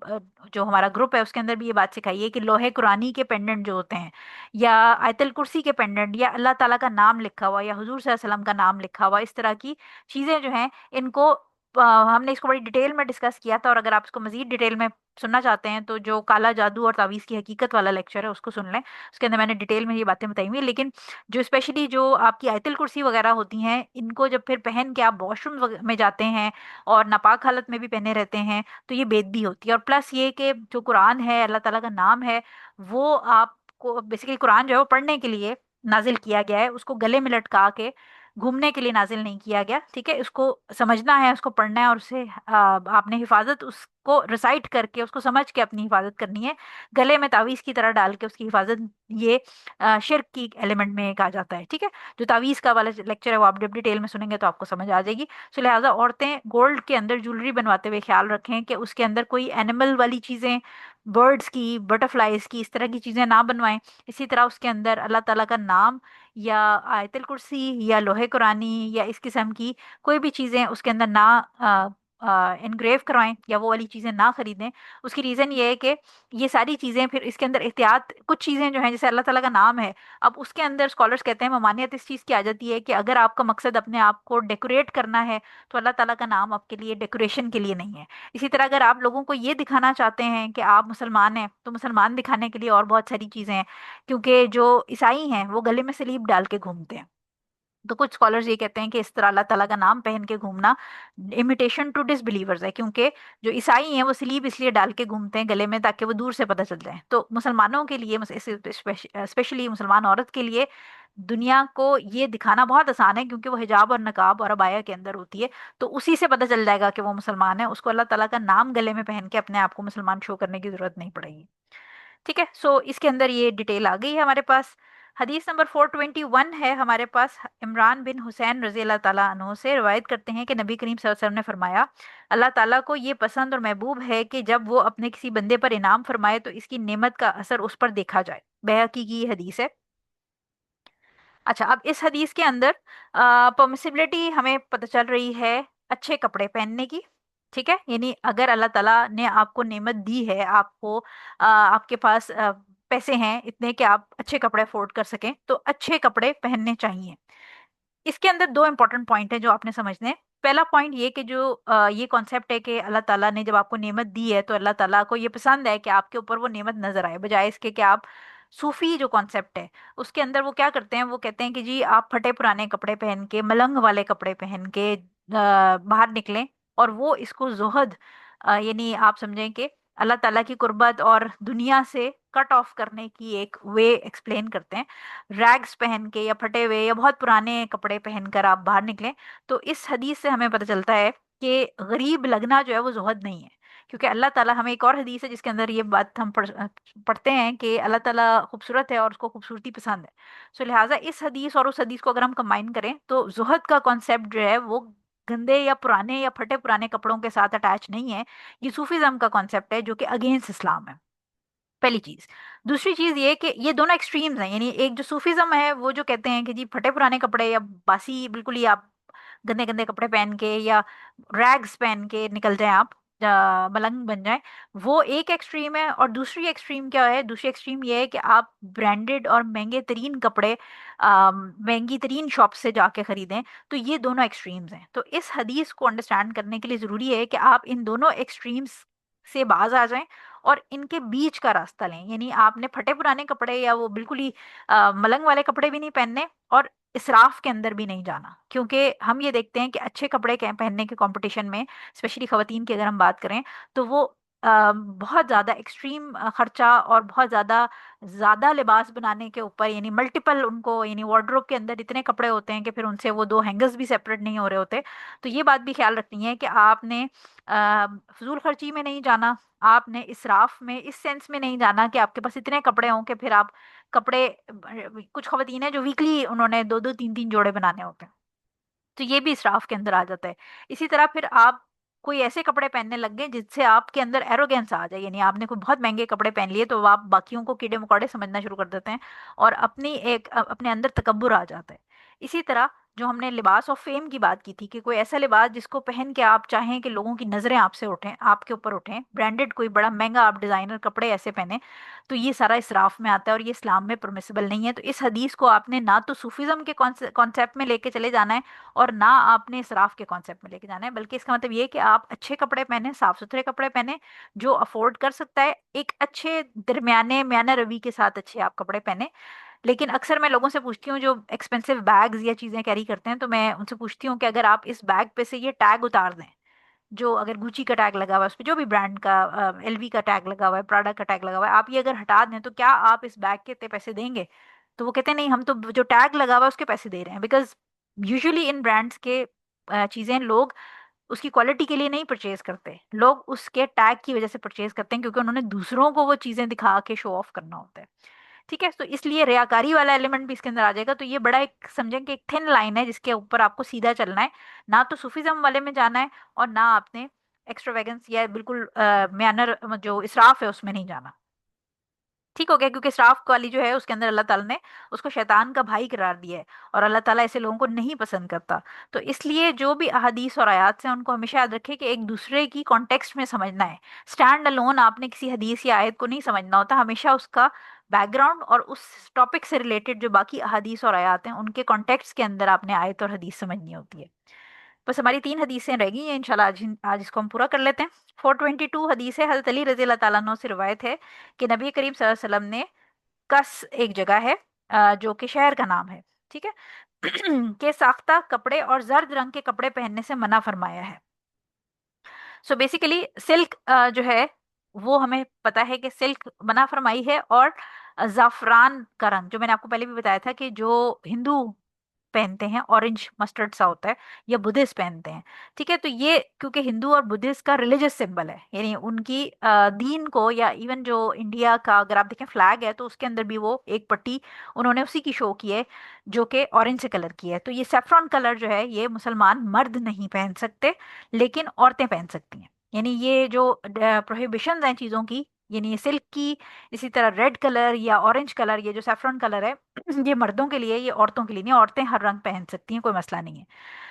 जो हमारा ग्रुप है उसके अंदर भी ये बात सिखाई है कि लोहे कुरानी के पेंडेंट जो होते हैं, या आयतल कुर्सी के पेंडेंट, या अल्लाह ताला का नाम लिखा हुआ, या हुजूर सल्लल्लाहु अलैहि वसल्लम का नाम लिखा हुआ, इस तरह की चीजें जो हैं इनको हमने इसको बड़ी डिटेल में डिस्कस किया था। और अगर आप इसको मजीद डिटेल में सुनना चाहते हैं तो जो काला जादू और तावीज़ की हकीकत वाला लेक्चर है उसको सुन लें, उसके अंदर मैंने डिटेल में ये बातें बताई हुई हैं। लेकिन जो स्पेशली जो आपकी आयतल कुर्सी वगैरह होती हैं, इनको जब फिर पहन के आप वॉशरूम में जाते हैं और नापाक हालत में भी पहने रहते हैं तो ये बेदबी होती है। और प्लस ये कि जो कुरान है, अल्लाह ताला का नाम है, वो आपको बेसिकली कुरान जो है वो पढ़ने के लिए नाजिल किया गया है, उसको गले में लटका के घूमने के लिए नाजिल नहीं किया गया। ठीक है। उसको समझना है, उसको पढ़ना है, और उससे आपने हिफाजत उसको रिसाइट करके उसको समझ के अपनी हिफाजत करनी है। गले में तावीज़ की तरह डाल के उसकी हिफाजत, ये शिर्क की एलिमेंट में कहा जाता है। ठीक है। जो तावीज़ का वाला लेक्चर है वो आप जब डिटेल में सुनेंगे तो आपको समझ आ जाएगी। सो लिहाजा औरतें गोल्ड के अंदर ज्वेलरी बनवाते हुए ख्याल रखें कि उसके अंदर कोई एनिमल वाली चीज़ें, बर्ड्स की, बटरफ्लाइज की, इस तरह की चीज़ें ना बनवाएं। इसी तरह उसके अंदर अल्लाह ताला का नाम या आयतल कुर्सी या लोहे कुरानी या इस किस्म की कोई भी चीज़ें उसके अंदर ना इनग्रेव करवाएं, या वो वाली चीज़ें ना खरीदें। उसकी रीज़न ये है कि ये सारी चीज़ें फिर इसके अंदर एहतियात, कुछ चीज़ें जो हैं जैसे अल्लाह ताला का नाम है, अब उसके अंदर स्कॉलर्स कहते हैं ममानियत इस चीज़ की आ जाती है कि अगर आपका मकसद अपने आप को डेकोरेट करना है तो अल्लाह ताला का नाम आपके लिए डेकोरेशन के लिए नहीं है। इसी तरह अगर आप लोगों को ये दिखाना चाहते हैं कि आप मुसलमान हैं तो मुसलमान दिखाने के लिए और बहुत सारी चीज़ें हैं, क्योंकि जो ईसाई हैं वो गले में सलीब डाल के घूमते हैं। तो कुछ स्कॉलर्स ये कहते हैं कि इस तरह अल्लाह ताला का नाम पहन के घूमना इमिटेशन टू डिसबिलीवर्स है, क्योंकि जो ईसाई हैं वो सलीब इसलिए डाल के घूमते हैं गले में ताकि वो दूर से पता चल जाए। तो मुसलमानों के लिए, स्पेशली मुसलमान औरत के लिए, दुनिया को ये दिखाना बहुत आसान है, क्योंकि वो हिजाब और नकाब और अबाया के अंदर होती है। तो उसी से पता चल जाएगा कि वो मुसलमान है, उसको अल्लाह ताला का नाम गले में पहन के अपने आप को मुसलमान शो करने की जरूरत नहीं पड़ेगी। ठीक है। सो इसके अंदर ये डिटेल आ गई है हमारे पास। हदीस नंबर 421 है हमारे पास। इमरान बिन हुसैन रजी अल्लाह ताला अन्हो से रिवायत करते हैं कि नबी करीम सल्लल्लाहु अलैहि वसल्लम ने फरमाया, अल्लाह ताला को ये पसंद और महबूब है कि जब वो अपने किसी बंदे पर इनाम फरमाए तो इसकी नेमत का असर उस पर देखा जाए। बैहकी की ये हदीस है। अच्छा, अब इस हदीस के अंदर परमिसिबिलिटी हमें पता चल रही है अच्छे कपड़े पहनने की। ठीक है। यानी अगर अल्लाह ताला ने आपको नेमत दी है, आपको आपके पास पैसे हैं इतने कि आप अच्छे कपड़े अफोर्ड कर सकें, तो अच्छे कपड़े पहनने चाहिए। इसके अंदर दो इंपॉर्टेंट पॉइंट है जो आपने समझने हैं। पहला पॉइंट ये कि जो ये कॉन्सेप्ट है कि अल्लाह ताला ने जब आपको नेमत दी है तो अल्लाह ताला को ये पसंद है कि आपके ऊपर वो नेमत नजर आए, बजाय इसके कि आप, सूफी जो कॉन्सेप्ट है उसके अंदर वो क्या करते हैं, वो कहते हैं कि जी आप फटे पुराने कपड़े पहन के, मलंग वाले कपड़े पहन के बाहर निकलें, और वो इसको जोहद, यानी आप समझें कि अल्लाह ताला की कुर्बत और दुनिया से कट ऑफ करने की एक वे एक्सप्लेन करते हैं। रैग्स पहन के या फटे हुए या बहुत पुराने कपड़े पहनकर आप बाहर निकलें, तो इस हदीस से हमें पता चलता है कि गरीब लगना जो है वो जोहद नहीं है। क्योंकि अल्लाह ताला, हमें एक और हदीस है जिसके अंदर ये बात हम पढ़ते हैं कि अल्लाह ताला खूबसूरत है और उसको खूबसूरती पसंद है। सो लिहाजा इस हदीस और उस हदीस को अगर हम कंबाइन करें तो जोहद का कॉन्सेप्ट जो है वो गंदे या पुराने या फटे पुराने कपड़ों के साथ अटैच नहीं है। ये सूफीज्म का कॉन्सेप्ट है जो कि अगेंस्ट इस्लाम है, पहली चीज। दूसरी चीज ये कि ये दोनों एक्सट्रीम्स हैं, यानी एक जो सूफीज्म है वो जो कहते हैं कि जी फटे पुराने कपड़े या बासी बिल्कुल ही आप गंदे गंदे कपड़े पहन के या रैग्स पहन के निकल जाएं आप, मलंग बन जाएं, वो एक एक्सट्रीम है। और दूसरी एक्सट्रीम क्या है? दूसरी एक्सट्रीम ये है कि आप ब्रांडेड और महंगे तरीन कपड़े महंगी तरीन शॉप से जाके खरीदें। तो ये दोनों एक्सट्रीम्स हैं। तो इस हदीस को अंडरस्टैंड करने के लिए ज़रूरी है कि आप इन दोनों एक्सट्रीम्स से बाज आ जाएं और इनके बीच का रास्ता लें। यानी आपने फटे पुराने कपड़े या वो बिल्कुल ही मलंग वाले कपड़े भी नहीं पहनने और इसराफ के अंदर भी नहीं जाना, क्योंकि हम ये देखते हैं कि अच्छे कपड़े पहनने के कंपटीशन में, स्पेशली खवातीन की अगर हम बात करें, तो वो बहुत ज़्यादा एक्सट्रीम खर्चा और बहुत ज़्यादा ज़्यादा लिबास बनाने के ऊपर, यानी मल्टीपल उनको, यानी वार्डरोब के अंदर इतने कपड़े होते हैं कि फिर उनसे वो दो हैंगर्स भी सेपरेट नहीं हो रहे होते। तो ये बात भी ख्याल रखनी है कि आपने फजूल खर्ची में नहीं जाना, आपने इसराफ में इस सेंस में नहीं जाना कि आपके पास इतने कपड़े हों कि फिर आप कपड़े, कुछ खवातीन है जो वीकली उन्होंने दो दो तीन तीन जोड़े बनाने होते हैं, तो ये भी इसराफ के अंदर आ जाता है। इसी तरह फिर आप कोई ऐसे कपड़े पहनने लग गए जिससे आपके अंदर एरोगेंस आ जाए, यानी आपने कोई बहुत महंगे कपड़े पहन लिए तो आप बाकियों को कीड़े मकोड़े समझना शुरू कर देते हैं और अपने अंदर तकब्बुर आ जाता है। इसी तरह जो हमने लिबास और फेम की बात की थी कि कोई ऐसा लिबास जिसको पहन के आप चाहें कि लोगों की नजरें आपसे उठें, आपके ऊपर उठें, ब्रांडेड कोई बड़ा महंगा आप डिजाइनर कपड़े ऐसे पहने, तो ये सारा इसराफ में आता है और ये इस्लाम में परमिसिबल नहीं है। तो इस हदीस को आपने ना तो सूफीज्म के कॉन्सेप्ट में लेके चले जाना है और ना आपने इसराफ के कॉन्सेप्ट में लेके जाना है, बल्कि इसका मतलब ये है कि आप अच्छे कपड़े पहने, साफ सुथरे कपड़े पहने, जो अफोर्ड कर सकता है, एक अच्छे दरमियाने म्याना रवि के साथ अच्छे आप कपड़े पहने। लेकिन अक्सर मैं लोगों से पूछती हूँ जो एक्सपेंसिव बैग्स या चीज़ें कैरी करते हैं, तो मैं उनसे पूछती हूँ कि अगर आप इस बैग पे से ये टैग उतार दें, जो अगर गुची का टैग लगा हुआ है उस पर, जो भी ब्रांड का, एलवी का टैग लगा हुआ है, प्राडा का टैग लगा हुआ है, आप ये अगर हटा दें तो क्या आप इस बैग के इतने पैसे देंगे? तो वो कहते हैं नहीं, हम तो जो टैग लगा हुआ है उसके पैसे दे रहे हैं। बिकॉज यूजुअली इन ब्रांड्स के चीज़ें लोग उसकी क्वालिटी के लिए नहीं परचेज करते, लोग उसके टैग की वजह से परचेज करते हैं, क्योंकि उन्होंने दूसरों को वो चीज़ें दिखा के शो ऑफ करना होता है। ठीक है, तो इसलिए रियाकारी वाला एलिमेंट भी इसके अंदर आ जाएगा। तो ये बड़ा एक समझें कि एक थिन लाइन है जिसके ऊपर आपको सीधा चलना है, ना तो सूफीज्म वाले में जाना है और ना आपने एक्स्ट्रावेगेंस या बिल्कुल म्यानर जो इसराफ है उसमें नहीं जाना। ठीक हो गया, क्योंकि इसराफ वाली जो है उसके अंदर अल्लाह ताला ने उसको शैतान का भाई करार दिया है और अल्लाह ताला ऐसे लोगों को नहीं पसंद करता। तो इसलिए जो भी अहादीस और आयात से उनको हमेशा याद रखें कि एक दूसरे की कॉन्टेक्स्ट में समझना है। स्टैंड अलोन आपने किसी हदीस या आयत को नहीं समझना होता, हमेशा उसका बैकग्राउंड और उस टॉपिक से रिलेटेड जो बाकी अहादीस और आयात हैं उनके कॉन्टेक्स्ट के अंदर आपने आयत और हदीस समझनी होती है। बस हमारी 3 हदीसें रह गई हैं, इंशाल्लाह आज इसको हम पूरा कर लेते हैं। 422 हदीस है, हज़रत अली रज़ी अल्लाह ताला अन्हु से रिवायत है कि नबी करीम सल्लल्लाहु अलैहि वसल्लम ने, कस एक जगह है जो कि शहर का नाम है, ठीक है, के साख्ता कपड़े और जर्द रंग के कपड़े पहनने से मना फरमाया है। सो बेसिकली सिल्क जो है वो हमें पता है कि सिल्क मना फरमाई है, और ज़ाफ़रान का रंग जो मैंने आपको पहले भी बताया था कि जो हिंदू पहनते हैं ऑरेंज मस्टर्ड सा होता है, या बुद्धिस्ट पहनते हैं। ठीक है, तो ये क्योंकि हिंदू और बुद्धिस्ट का रिलीजियस सिंबल है, यानी उनकी दीन को, या इवन जो इंडिया का अगर आप देखें फ्लैग है तो उसके अंदर भी वो एक पट्टी उन्होंने उसी की शो की है जो कि ऑरेंज से कलर की है। तो ये सेफ्रॉन कलर जो है ये मुसलमान मर्द नहीं पहन सकते, लेकिन औरतें पहन सकती हैं। यानी ये जो प्रोहिबिशन हैं चीज़ों की, यानी सिल्क की, इसी तरह रेड कलर या ऑरेंज कलर, ये जो सेफ्रॉन कलर है ये मर्दों के लिए, ये औरतों के लिए नहीं। औरतें हर रंग पहन सकती हैं, कोई मसला नहीं है।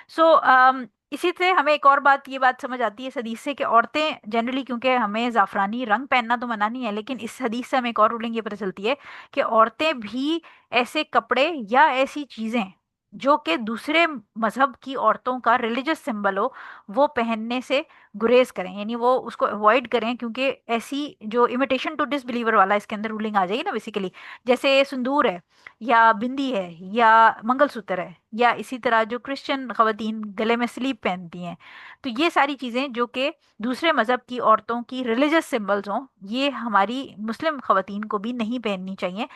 सो इसी से हमें एक और बात, ये बात समझ आती है इस हदीस से कि औरतें जनरली, क्योंकि हमें ज़ाफ़रानी रंग पहनना तो मना नहीं है, लेकिन इस हदीस से हमें एक और रूलिंग ये पता चलती है कि औरतें भी ऐसे कपड़े या ऐसी चीज़ें जो कि दूसरे मजहब की औरतों का रिलीजियस सिंबल हो, वो पहनने से गुरेज करें, यानी वो उसको अवॉइड करें, क्योंकि ऐसी जो इमिटेशन टू डिसबिलीवर वाला इसके अंदर रूलिंग आ जाएगी ना बेसिकली, जैसे सिंदूर है या बिंदी है या मंगलसूत्र है, या इसी तरह जो क्रिश्चियन खवातीन गले में स्लीप पहनती हैं, तो ये सारी चीज़ें जो कि दूसरे मज़हब की औरतों की रिलीजियस सिंबल्स हों, ये हमारी मुस्लिम खवातीन को भी नहीं पहननी चाहिए।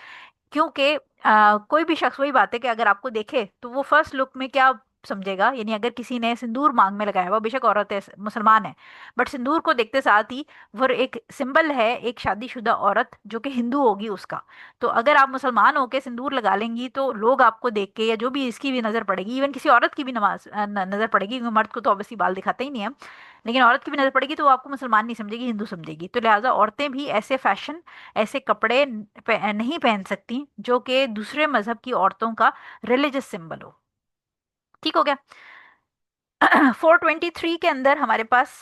क्योंकि कोई भी शख्स, वही बात है कि अगर आपको देखे तो वो फर्स्ट लुक में क्या समझेगा, यानी अगर किसी ने सिंदूर मांग में लगाया, वो बेशक औरत है, मुसलमान है, बट सिंदूर को देखते साथ ही वो एक सिंबल है एक शादीशुदा औरत जो कि हिंदू होगी उसका। तो अगर आप मुसलमान होके सिंदूर लगा लेंगी तो लोग आपको देख के, या जो भी इसकी भी नजर पड़ेगी, इवन किसी औरत की भी नजर पड़ेगी, क्योंकि मर्द को तो ऑब्वियसली बाल दिखाते ही नहीं है, लेकिन औरत की भी नजर पड़ेगी तो वो आपको मुसलमान नहीं समझेगी, हिंदू समझेगी। तो लिहाजा औरतें भी ऐसे फैशन, ऐसे कपड़े नहीं पहन सकती जो कि दूसरे मजहब की औरतों का रिलीजियस सिंबल हो। ठीक हो गया। 423 के अंदर हमारे पास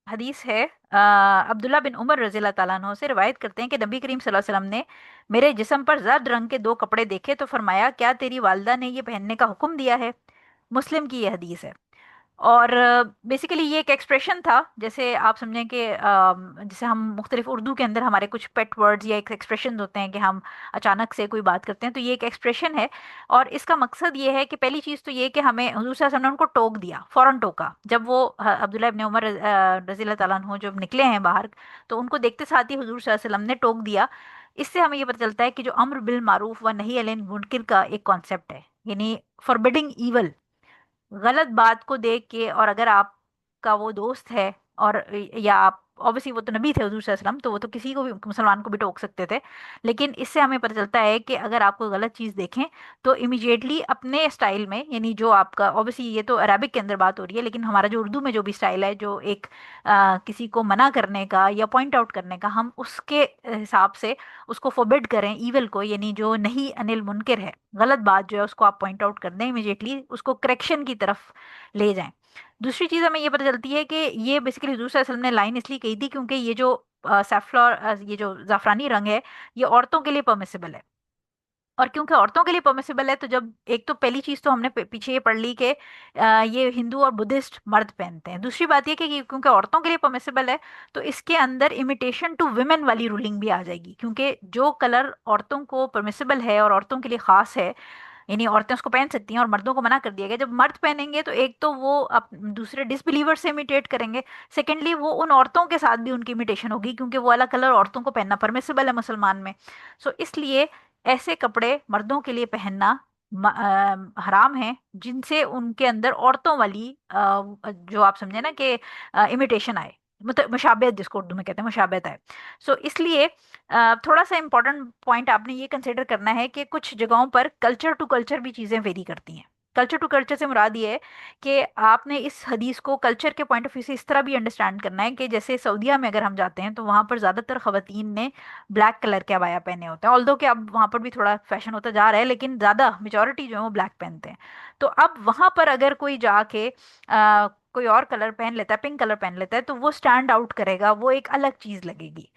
हदीस है, अब्दुल्ला बिन उमर रजी अल्लाह ताला अन्हु से रिवायत करते हैं कि नबी करीम सल्लल्लाहु अलैहि वसल्लम ने मेरे जिस्म पर जर्द रंग के दो कपड़े देखे तो फरमाया, क्या तेरी वालिदा ने ये पहनने का हुक्म दिया है? मुस्लिम की ये हदीस है। और बेसिकली ये एक एक्सप्रेशन था, जैसे आप समझें कि जैसे हम मुख्तलिफ उर्दू के अंदर हमारे कुछ पेट वर्ड्स या एक एक्सप्रेशन होते हैं कि हम अचानक से कोई बात करते हैं, तो ये एक एक्सप्रेशन है। और इसका मकसद ये है कि पहली चीज़ तो ये कि हमें हुजूर सल्लल्लाहु अलैहि वसल्लम ने उनको टोक दिया, फौरन टोका, जब वो अब्दुल्ला इब्न उमर रज़ी अल्लाह ताला अन्हु जब निकले हैं बाहर, तो उनको देखते साथ ही हुजूर सल्लल्लाहु अलैहि वसल्लम ने टोक दिया। इससे हमें ये पता चलता है कि जो अम्र बिल मारूफ व नही अनिल मुनकिर का एक कॉन्सेप्ट है, यानी फॉरबिडिंग इवल, गलत बात को देख के, और अगर आपका वो दोस्त है और या आप ऑब्वियसली, वो तो नबी थे हुजूर सल्लल्लाहु अलैहि वसल्लम, तो वो तो किसी को भी, मुसलमान को भी टोक सकते थे, लेकिन इससे हमें पता चलता है कि अगर आपको गलत चीज़ देखें तो इमिजिएटली अपने स्टाइल में, यानी जो आपका ऑब्वियसली, ये तो अरबिक के अंदर बात हो रही है, लेकिन हमारा जो उर्दू में जो भी स्टाइल है, जो एक किसी को मना करने का या पॉइंट आउट करने का, हम उसके हिसाब से उसको फोबिड करें ईवल को, यानी जो नहीं अनिल मुनकिर है, गलत बात जो है उसको आप पॉइंट आउट कर दें, इमिजिएटली उसको करेक्शन की तरफ ले जाएं। दूसरी चीज़ हमें ये पता चलती है कि ये बेसिकली हुजूर सल्लल्लाहु अलैहि वसल्लम ने लाइन इसलिए कही थी क्योंकि ये जो सैफ्लॉर, ये जो जाफरानी रंग है, ये औरतों के लिए परमिसिबल है। और क्योंकि औरतों के लिए परमिसिबल है, तो जब एक तो पहली चीज तो हमने पीछे ये पढ़ ली कि ये हिंदू और बुद्धिस्ट मर्द पहनते हैं। दूसरी बात ये कि क्योंकि औरतों के लिए परमिसिबल है, तो इसके अंदर इमिटेशन टू वुमेन वाली रूलिंग भी आ जाएगी, क्योंकि जो कलर औरतों को परमिसिबल है और औरतों के लिए खास है, यानी औरतें उसको पहन सकती हैं और मर्दों को मना कर दिया गया। जब मर्द पहनेंगे तो एक तो वो दूसरे डिसबिलीवर से इमिटेट करेंगे, सेकेंडली वो उन औरतों के साथ भी उनकी इमिटेशन होगी, क्योंकि वो वाला कलर औरतों को पहनना परमिसिबल है मुसलमान में। सो इसलिए ऐसे कपड़े मर्दों के लिए पहनना हराम है जिनसे उनके अंदर औरतों वाली जो आप समझे ना कि इमिटेशन आए, मतलब मुशाबहत, जिसको उर्दू में कहते हैं मुशाबहत आए। सो इसलिए थोड़ा सा इंपॉर्टेंट पॉइंट आपने ये कंसिडर करना है कि कुछ जगहों पर कल्चर टू कल्चर भी चीज़ें वेरी करती हैं। कल्चर टू कल्चर से मुराद ये है कि आपने इस हदीस को कल्चर के पॉइंट ऑफ व्यू से इस तरह भी अंडरस्टैंड करना है कि जैसे सऊदीया में अगर हम जाते हैं तो वहाँ पर ज़्यादातर ख़वातीन ने ब्लैक कलर के अबाया पहने होते हैं, ऑल्दो कि अब वहाँ पर भी थोड़ा फैशन होता जा रहा है, लेकिन ज़्यादा मेजोरिटी जो है वो ब्लैक पहनते हैं। तो अब वहाँ पर अगर कोई जाके कोई और कलर पहन लेता है, पिंक कलर पहन लेता है, तो वो स्टैंड आउट करेगा, वो एक अलग चीज़ लगेगी।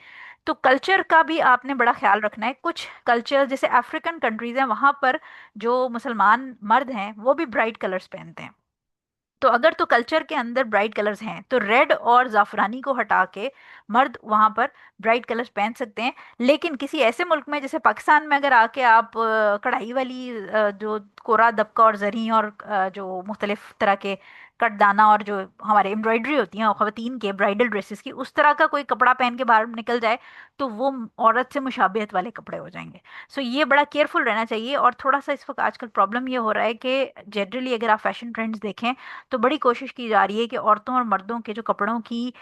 तो कल्चर का भी आपने बड़ा ख्याल रखना है। कुछ कल्चर जैसे अफ्रीकन कंट्रीज हैं, वहां पर जो मुसलमान मर्द हैं वो भी ब्राइट कलर्स पहनते हैं। तो अगर तो कल्चर के अंदर ब्राइट कलर्स हैं तो रेड और जाफरानी को हटा के मर्द वहां पर ब्राइट कलर्स पहन सकते हैं। लेकिन किसी ऐसे मुल्क में जैसे पाकिस्तान में अगर आके आप कढ़ाई वाली जो कोरा दबका और जरी और जो मुख्तलिफ तरह के कटदाना और जो हमारे एम्ब्रॉयडरी होती हैं खवातीन के ब्राइडल ड्रेसेस की, उस तरह का कोई कपड़ा पहन के बाहर निकल जाए तो वो औरत से मुशाबियत वाले कपड़े हो जाएंगे। सो ये बड़ा केयरफुल रहना चाहिए। और थोड़ा सा इस वक्त आजकल प्रॉब्लम ये हो रहा है कि जनरली अगर आप फैशन ट्रेंड्स देखें तो बड़ी कोशिश की जा रही है कि औरतों और मर्दों के जो कपड़ों की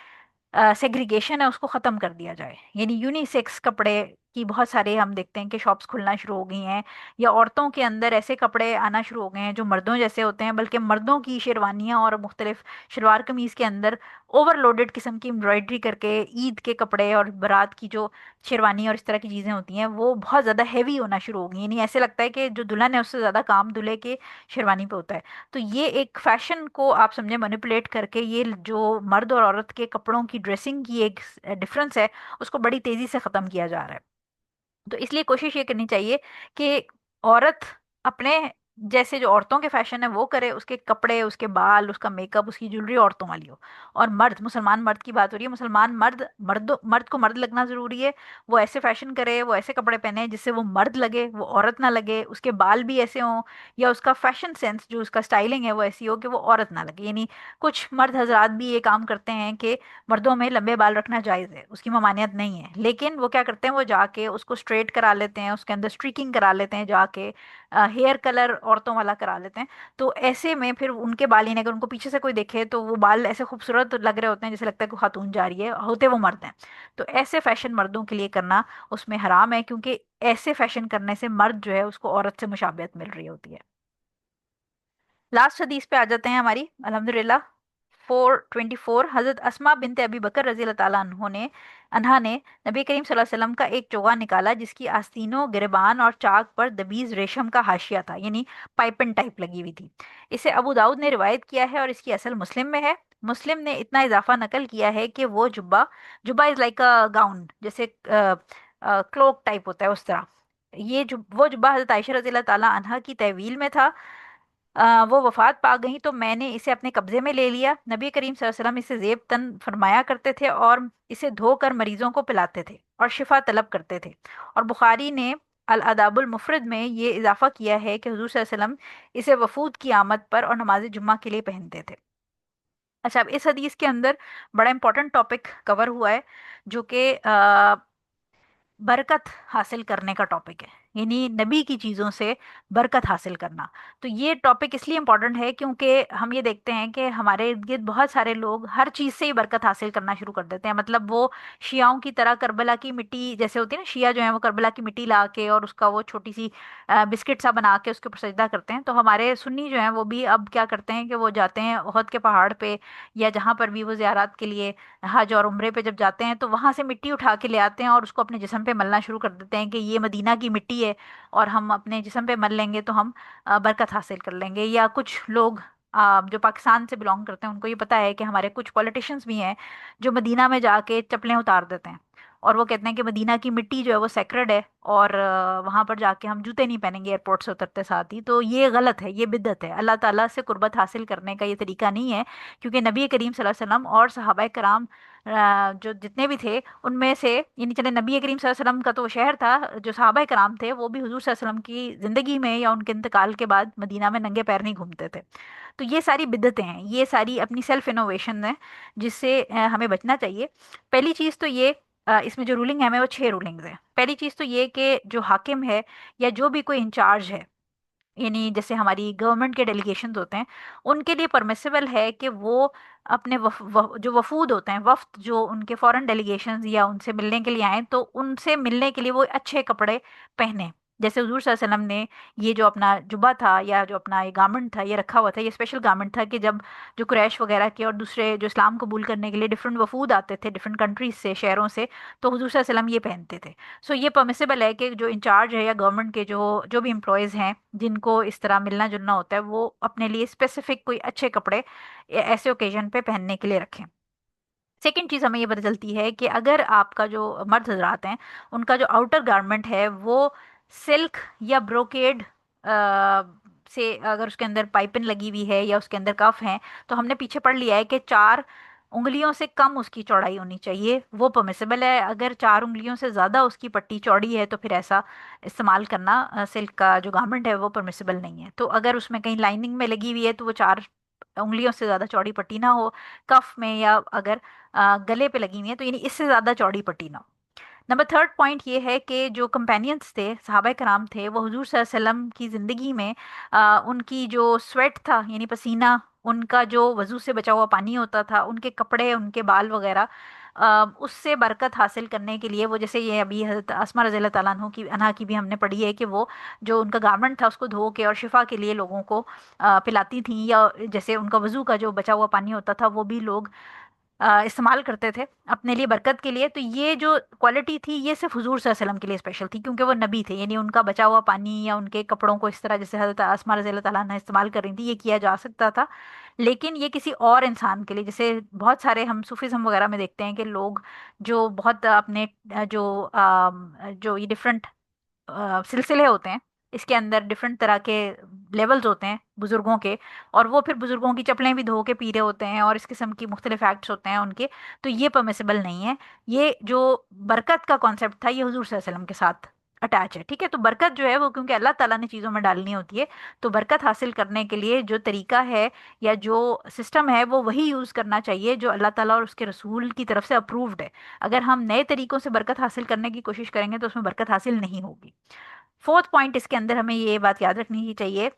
सेग्रीगेशन है उसको ख़त्म कर दिया जाए, यानी यूनिसेक्स कपड़े की बहुत सारे हम देखते हैं कि शॉप्स खुलना शुरू हो गई हैं, या औरतों के अंदर ऐसे कपड़े आना शुरू हो गए हैं जो मर्दों जैसे होते हैं, बल्कि मर्दों की शेरवानियाँ और मुख्तलिफ शलवार कमीज़ के अंदर ओवरलोडेड किस्म की एम्ब्रॉयडरी करके ईद के कपड़े और बारात की जो शेरवानी और इस तरह की चीज़ें होती हैं वो बहुत ज़्यादा हैवी होना शुरू हो गई, यानी ऐसे लगता है कि जो दुल्हन है उससे ज़्यादा काम दूल्हे के शेरवानी पे होता है। तो ये एक फैशन को आप समझे मैनिपुलेट करके ये जो मर्द और औरत के कपड़ों की ड्रेसिंग की एक डिफरेंस है उसको बड़ी तेजी से ख़त्म किया जा रहा है। तो इसलिए कोशिश ये करनी चाहिए कि औरत अपने जैसे जो औरतों के फैशन है वो करे, उसके कपड़े, उसके बाल, उसका मेकअप, उसकी ज्वेलरी औरतों वाली हो। और मर्द, मुसलमान मर्द की बात हो रही है, मुसलमान मर्द, मर्द को मर्द लगना जरूरी है। वो ऐसे फैशन करे, वो ऐसे कपड़े पहने जिससे वो मर्द लगे, वो औरत ना लगे, उसके बाल भी ऐसे हों या उसका फैशन सेंस जो उसका स्टाइलिंग है वो ऐसी हो कि वो औरत ना लगे। यानी कुछ मर्द हजरात भी ये काम करते हैं कि मर्दों में लंबे बाल रखना जायज़ है, उसकी ममानियत नहीं है, लेकिन वो क्या करते हैं, वो जाके उसको स्ट्रेट करा लेते हैं, उसके अंदर स्ट्रीकिंग करा लेते हैं जाके, हेयर कलर औरतों वाला करा लेते हैं। तो ऐसे में फिर उनके बाल, यानी अगर उनको पीछे से कोई देखे तो वो बाल ऐसे खूबसूरत लग रहे होते हैं जैसे लगता है कि खातून जा रही है, होते वो मर्द हैं। तो ऐसे फैशन मर्दों के लिए करना उसमें हराम है, क्योंकि ऐसे फैशन करने से मर्द जो है उसको औरत से मुशाबियत मिल रही होती है। लास्ट हदीस पे आ जाते हैं हमारी, अल्हम्दुलिल्लाह। 424, हजरत अस्मा बिनते अबी बकर रजी अल्लाह ताला अन्हा ने नबी करीम सल्लल्लाहु अलैहि वसल्लम का एक चोगा निकाला जिसकी आस्तीनों, गिरबान और चाक पर दबीज रेशम का हाशिया था, यानी पाइपिन टाइप लगी हुई थी। इसे अबू दाऊद ने रिवायत किया है और इसकी असल मुस्लिम में है। मुस्लिम ने इतना इजाफा नकल किया है कि वो जुब्बा, जुब्बा इज लाइक अ गाउन, जैसे क्लोक टाइप होता है उस तरह, वो जुब्बा हजरत आयशा रजी अल्लाह ताला अन्हा की तहवील में था। वो वफात पा गई तो मैंने इसे अपने कब्जे में ले लिया। नबी करीम सल्लल्लाहु अलैहि वसल्लम इसे जेब तन फरमाया करते थे और इसे धोकर मरीजों को पिलाते थे और शिफा तलब करते थे। और बुखारी ने अल अदाबुल मुफरद में ये इजाफा किया है कि हुजूर सल्लल्लाहु अलैहि वसल्लम इसे वफूद की आमद पर और नमाज जुम्मा के लिए पहनते थे। अच्छा, अब इस हदीस के अंदर बड़ा इंपॉर्टेंट टॉपिक कवर हुआ है, जो कि बरकत हासिल करने का टॉपिक है, यानी नबी की चीज़ों से बरकत हासिल करना। तो ये टॉपिक इसलिए इम्पोर्टेंट है क्योंकि हम ये देखते हैं कि हमारे इर्द गिर्द बहुत सारे लोग हर चीज़ से ही बरकत हासिल करना शुरू कर देते हैं। मतलब वो शियाओं की तरह करबला की मिट्टी जैसे होती है ना, शिया जो है वो करबला की मिट्टी ला के और उसका वो छोटी सी बिस्किट सा बना के उसके ऊपर सजदा करते हैं। तो हमारे सुन्नी जो हैं वो भी अब क्या करते हैं कि वो जाते हैं ओहद के पहाड़ पे या जहाँ पर भी वो ज़ियारत के लिए हज और उम्रे पे जब जाते हैं तो वहां से मिट्टी उठा के ले आते हैं और उसको अपने जिस्म पे मलना शुरू कर देते हैं कि ये मदीना की मिट्टी है और हम अपने जिस्म पे मल लेंगे तो हम बरकत हासिल कर लेंगे। या कुछ लोग जो पाकिस्तान से बिलोंग करते हैं उनको ये पता है कि हमारे कुछ पॉलिटिशियंस भी हैं जो मदीना में जाके चप्पलें उतार देते हैं और वो कहते हैं कि मदीना की मिट्टी जो है वो सेक्रेड है और वहां पर जाके हम जूते नहीं पहनेंगे एयरपोर्ट से उतरते साथ ही। तो ये गलत है, ये बिदअत है, अल्लाह ताला से कुर्बत हासिल करने का ये तरीका नहीं है। क्योंकि नबी करीम सल्लल्लाहु अलैहि वसल्लम और सहाबाए कराम जो जितने भी थे उनमें से, यानी चले नबी करीम सल्लल्लाहु अलैहि वसल्लम का तो शहर था, जो सहाबाए कराम थे वो भी हुजूर सल्लल्लाहु अलैहि वसल्लम की जिंदगी में या उनके इंतकाल के बाद मदीना में नंगे पैर नहीं घूमते थे। तो ये सारी बिदतें हैं, ये सारी अपनी सेल्फ इनोवेशन है जिससे हमें बचना चाहिए। पहली चीज़ तो ये, इसमें जो रूलिंग है हमें वो 6 रूलिंग्स हैं। पहली चीज़ तो ये कि जो हाकिम है या जो भी कोई इंचार्ज है, यानी जैसे हमारी गवर्नमेंट के डेलीगेशंस होते हैं, उनके लिए परमिसिबल है कि वो अपने जो वफूद होते हैं, वफ्द जो उनके फॉरेन डेलीगेशंस या उनसे मिलने के लिए आए, तो उनसे मिलने के लिए वो अच्छे कपड़े पहने। जैसे हुजूर सल्लल्लाहु अलैहि वसल्लम ने ये जो अपना जुबा था या जो अपना ये गारमेंट था ये रखा हुआ था, ये स्पेशल गारमेंट था कि जब जो कुरैश वगैरह के और दूसरे जो इस्लाम कबूल करने के लिए डिफरेंट वफूद आते थे डिफरेंट कंट्रीज से, शहरों से, तो हुजूर सल्लल्लाहु अलैहि वसल्लम ये पहनते थे। सो ये परमिसिबल है कि जो इंचार्ज है या गवर्नमेंट के जो जो भी एम्प्लॉयज़ हैं जिनको इस तरह मिलना जुलना होता है, वो अपने लिए स्पेसिफिक कोई अच्छे कपड़े ऐसे ओकेजन पे पहनने के लिए रखें। सेकेंड चीज़ हमें ये पता चलती है कि अगर आपका जो मर्द हजरात हैं उनका जो आउटर गारमेंट है वो सिल्क या ब्रोकेड से, अगर उसके अंदर पाइपिंग लगी हुई है या उसके अंदर कफ है, तो हमने पीछे पढ़ लिया है कि 4 उंगलियों से कम उसकी चौड़ाई होनी चाहिए, वो परमिसिबल है। अगर 4 उंगलियों से ज़्यादा उसकी पट्टी चौड़ी है तो फिर ऐसा इस्तेमाल करना सिल्क का जो गारमेंट है वो परमिसिबल नहीं है। तो अगर उसमें कहीं लाइनिंग में लगी हुई है तो वो 4 उंगलियों से ज़्यादा चौड़ी पट्टी ना हो। कफ में या अगर गले पे लगी हुई है तो यानी इससे ज़्यादा चौड़ी पट्टी ना हो। नंबर थर्ड पॉइंट ये है कि जो कंपेनियंस थे, सहाबा कराम थे, वो हुजूर सल्लल्लाहु अलैहि वसल्लम की ज़िंदगी में उनकी जो स्वेट था यानी पसीना, उनका जो वजू से बचा हुआ पानी होता था, उनके कपड़े, उनके बाल वगैरह, उससे बरकत हासिल करने के लिए वो, जैसे ये अभी हज़रत अस्मा रज़ी अल्लाह ताला अन्हा की भी हमने पढ़ी है कि वो जो उनका गारमेंट था उसको धो के और शिफा के लिए लोगों को पिलाती थी, या जैसे उनका वजू का जो बचा हुआ पानी होता था वो भी लोग इस्तेमाल करते थे अपने लिए बरकत के लिए। तो ये जो क्वालिटी थी ये सिर्फ हुजूर सल्लल्लाहु अलैहि वसल्लम के लिए स्पेशल थी क्योंकि वो नबी थे, यानी उनका बचा हुआ पानी या उनके कपड़ों को इस तरह जैसे हज़रत अस्मा रज़ी अल्लाह ताला अन्हा इस्तेमाल कर रही थी ये किया जा सकता था। लेकिन ये किसी और इंसान के लिए, जैसे बहुत सारे हम सूफीज़्म वगैरह में देखते हैं कि लोग जो बहुत अपने जो ये डिफरेंट सिलसिले होते हैं, इसके अंदर डिफरेंट तरह के लेवल्स होते हैं बुजुर्गों के, और वो फिर बुजुर्गों की चप्पलें भी धो के पी रहे होते हैं और इस किस्म की मुख्तलिफ एक्ट्स होते हैं उनके। तो ये परमिसिबल नहीं है। ये जो बरकत का कॉन्सेप्ट था ये हुजूर सल्लल्लाहु अलैहि वसल्लम के साथ अटैच है, ठीक है। तो बरकत जो है वो क्योंकि अल्लाह ताला ने चीज़ों में डालनी होती है, तो बरकत हासिल करने के लिए जो तरीका है या जो सिस्टम है वो वही यूज़ करना चाहिए जो अल्लाह ताला और उसके रसूल की तरफ से अप्रूव्ड है। अगर हम नए तरीकों से बरकत हासिल करने की कोशिश करेंगे तो उसमें बरकत हासिल नहीं होगी। फोर्थ पॉइंट इसके अंदर हमें ये बात याद रखनी ही चाहिए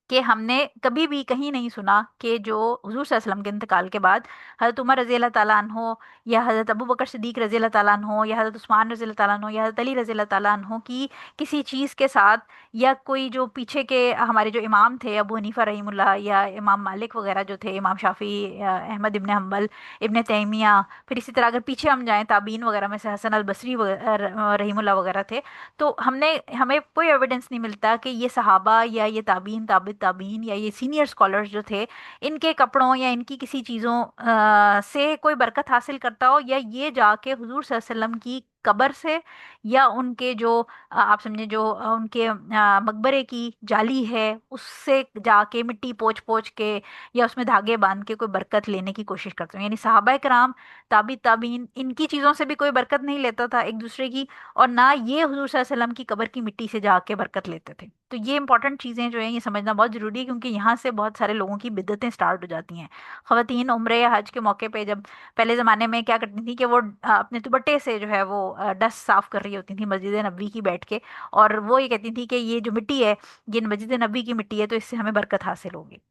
कि हमने कभी भी कहीं नहीं सुना कि जो हुजूर सल्लल्लाहु अलैहि वसल्लम के इंतकाल के बाद हज़रत उमर रज़ी अल्लाह ताला अन्हो, या हज़रत अबू बकर सिद्दीक रज़ी अल्लाह ताला अन्हो, या हज़रत उस्मान रज़ी अल्लाह ताला अन्हो, या हज़रत अली रज़ी अल्लाह ताला अन्हो की किसी चीज़ के साथ, या कोई जो पीछे के हमारे जो इमाम थे अबू हनीफा रहीमुल्लाह, या इमाम मालिक वगैरह जो थे, इमाम शाफी, अहमद इब्न हम्बल, इब्न तैमिया, फिर इसी तरह अगर पीछे हम जाएं ताबीन वगैरह में से हसन अल बसरी रहीमुल्लाह वगैरह थे, तो हमें कोई एविडेंस नहीं मिलता कि ये सहाबा या ये ताबीन ताबिद ताबीन या ये सीनियर स्कॉलर्स जो थे, इनके कपड़ों या इनकी किसी चीज़ों से कोई बरकत हासिल करता हो, या ये जाके हुजूर सल्लल्लाहु अलैहि वसल्लम की कब्र से, या उनके जो आप समझे जो उनके मकबरे की जाली है उससे जाके मिट्टी पोंछ पोंछ के या उसमें धागे बांध के कोई बरकत लेने की कोशिश करते हैं। यानी सहाबा कराम, ताबी ताबीन, इनकी चीज़ों से भी कोई बरकत नहीं लेता था एक दूसरे की, और ना ये हुजूर सल्लल्लाहु अलैहि वसल्लम की कब्र की मिट्टी से जाके बरकत लेते थे। तो ये इंपॉर्टेंट चीज़ें जो हैं ये समझना बहुत ज़रूरी है, क्योंकि यहाँ से बहुत सारे लोगों की बिदअतें स्टार्ट हो जाती हैं। ख़वातीन उम्रे या हज के मौके पे जब पहले ज़माने में क्या करती थी कि वो अपने दुपट्टे से जो है वो डस्ट साफ़ कर रही होती थी मस्जिद नबवी की बैठ के, और वो ये कहती थी कि ये जो मिट्टी है ये मस्जिद नबवी की मिट्टी है, तो इससे हमें बरकत हासिल होगी।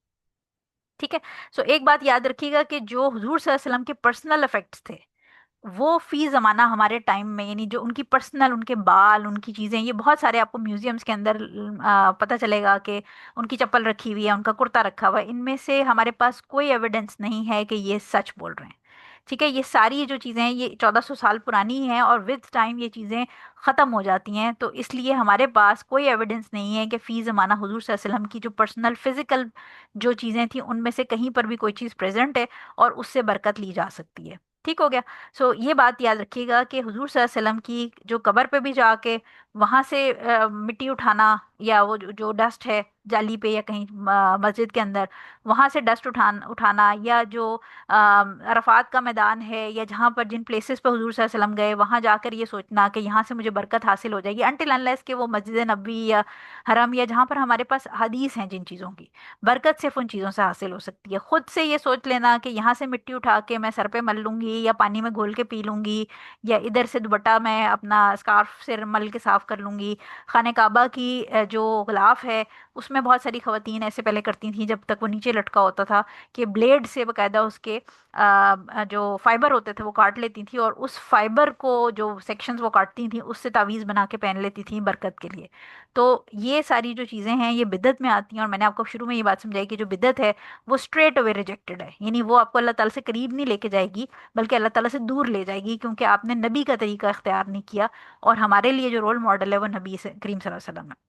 ठीक है। सो एक बात याद रखिएगा कि जो हुजूर सल्लल्लाहु अलैहि वसल्लम के पर्सनल इफेक्ट्स थे, वो फी जमाना हमारे टाइम में, यानी जो उनकी पर्सनल, उनके बाल, उनकी चीजें, ये बहुत सारे आपको म्यूजियम्स के अंदर पता चलेगा कि उनकी चप्पल रखी हुई है, उनका कुर्ता रखा हुआ है, इनमें से हमारे पास कोई एविडेंस नहीं है कि ये सच बोल रहे हैं। ठीक है। ये सारी जो चीज़ें हैं ये 1400 साल पुरानी हैं, और विद टाइम ये चीज़ें ख़त्म हो जाती हैं, तो इसलिए हमारे पास कोई एविडेंस नहीं है कि फ़ी ज़माना हुजूर सल्लल्लाहु अलैहि वसल्लम की जो पर्सनल फिजिकल जो चीज़ें थी उनमें से कहीं पर भी कोई चीज़ प्रेजेंट है और उससे बरकत ली जा सकती है। ठीक हो गया। सो ये बात याद रखिएगा कि हुजूर सल्लल्लाहु अलैहि वसल्लम की जो कब्र पे भी जाके वहां से मिट्टी उठाना, या वो जो डस्ट है जाली पे या कहीं मस्जिद के अंदर, वहां से डस्ट उठाना, या जो अरफात का मैदान है, या जहाँ पर जिन प्लेसेस पे हुजूर सल्लल्लाहु अलैहि वसल्लम गए वहां जाकर ये सोचना कि यहाँ से मुझे बरकत हासिल हो जाएगी, अनटिल अनलेस कि वो मस्जिद नबवी या हरम, या जहाँ पर हमारे पास हदीस हैं जिन चीज़ों की, बरकत सिर्फ उन चीज़ों से हासिल हो सकती है। खुद से ये सोच लेना कि यहाँ से मिट्टी उठा के मैं सर पे मल लूंगी या पानी में घोल के पी लूंगी, या इधर से दुपट्टा मैं अपना स्कार्फ से मल के साफ कर लूंगी। खाने काबा की जो गलाफ है उसमें बहुत सारी खवातीन ऐसे पहले करती थी जब तक वो नीचे लटका होता था, कि ब्लेड से बकायदा उसके जो फाइबर होते थे वो काट लेती थी, और उस फाइबर को जो सेक्शंस वो काटती थी उससे तावीज़ बना के पहन लेती थी बरकत के लिए। तो ये सारी जो चीज़ें हैं ये बिदत में आती हैं, और मैंने आपको शुरू में ये बात समझाई कि जो बिदत है वो स्ट्रेट अवे रिजेक्टेड है, यानी वो आपको अल्लाह ताला से करीब नहीं लेके जाएगी बल्कि अल्लाह ताला से दूर ले जाएगी, क्योंकि आपने नबी का तरीका इख्तियार नहीं किया, और हमारे लिए जो रोल मॉडल है वो नबी करीम सल्लल्लाहु अलैहि वसल्लम है।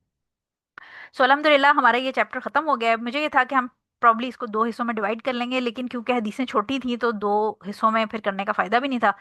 सो अल्हम्दुलिल्लाह हमारा ये चैप्टर ख़त्म हो गया है। मुझे ये था कि हम प्रॉब्ली इसको दो हिस्सों में डिवाइड कर लेंगे, लेकिन क्योंकि हदीसें छोटी थी तो दो हिस्सों में फिर करने का फ़ायदा भी नहीं था।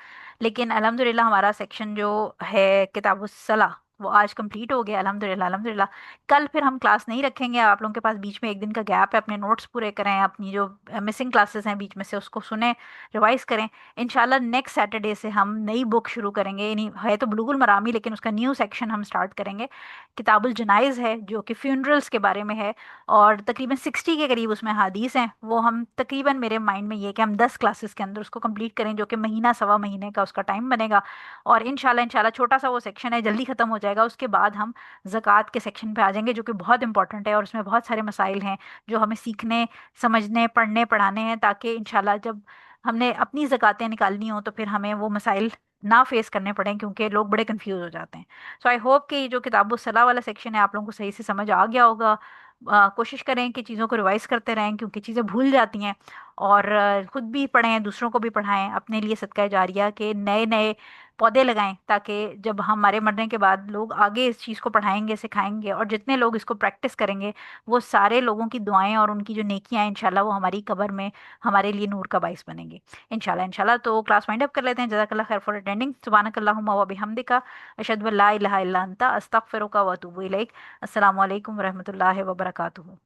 लेकिन अल्हम्दुलिल्लाह हमारा सेक्शन जो है किताबुस सलाह वो आज कंप्लीट हो गया, अल्हम्दुलिल्लाह अल्हम्दुलिल्लाह। कल फिर हम क्लास नहीं रखेंगे, आप लोगों के पास बीच में एक दिन का गैप है, अपने नोट्स पूरे करें, अपनी जो मिसिंग क्लासेस हैं बीच में से उसको सुने, रिवाइज करें। इंशाल्लाह नेक्स्ट सैटरडे से हम नई बुक शुरू करेंगे, यानी है तो बुलुगुल मरामी लेकिन उसका न्यू सेक्शन हम स्टार्ट करेंगे। किताबुल जनाइज़ है जो कि फ्यूनरल्स के बारे में है, और तकरीबन 60 के करीब उसमें हदीस हैं। वो हम तकरीबन, मेरे माइंड में ये है कि हम 10 क्लासेस के अंदर उसको कंप्लीट करें, जो कि महीना सवा महीने का उसका टाइम बनेगा। और इंशाल्लाह इंशाल्लाह छोटा सा वो सेक्शन है, जल्दी ख़त्म हो जाएगा। उसके बाद हम ज़कात के सेक्शन पे आ जाएंगे, जो कि बहुत इंपॉर्टेंट है, और उसमें बहुत सारे मसाइल हैं जो हमें सीखने, समझने, पढ़ने, पढ़ाने हैं, ताकि इंशाल्लाह जब हमने अपनी ज़कातें निकालनी हो तो फिर हमें वो मसाइल ना फेस करने पड़े, क्योंकि लोग बड़े कंफ्यूज हो जाते हैं। सो आई होप कि ये जो किताबुल सलाह वाला सेक्शन है आप लोगों को सही से समझ आ गया होगा। कोशिश करें कि चीज़ों को रिवाइज करते रहें, क्योंकि चीज़ें भूल जाती हैं, और खुद भी पढ़ें, दूसरों को भी पढ़ाएं, अपने लिए सदका जारिया के नए नए पौधे लगाएं, ताकि जब हमारे मरने के बाद लोग आगे इस चीज़ को पढ़ाएंगे, सिखाएंगे, और जितने लोग इसको प्रैक्टिस करेंगे वो सारे लोगों की दुआएं और उनकी जो नेकियां हैं इंशाल्लाह वो हमारी कब्र में हमारे लिए नूर का बाइस बनेंगी। इंशाल्लाह इंशाल्लाह। तो क्लास वाइंड अप कर लेते हैं। जज़ाकल्लाह खैर फॉर अटेंडिंग। सुब्हानकल्लाहुम्मा व बिहम्दिका अशहदु अल्ला इलाहा इल्ला अंता अस्तगफिरुका व अतूबु इलैक। अस्सलामु अलैकुम व रहमतुल्लाहि व बरकातुहू।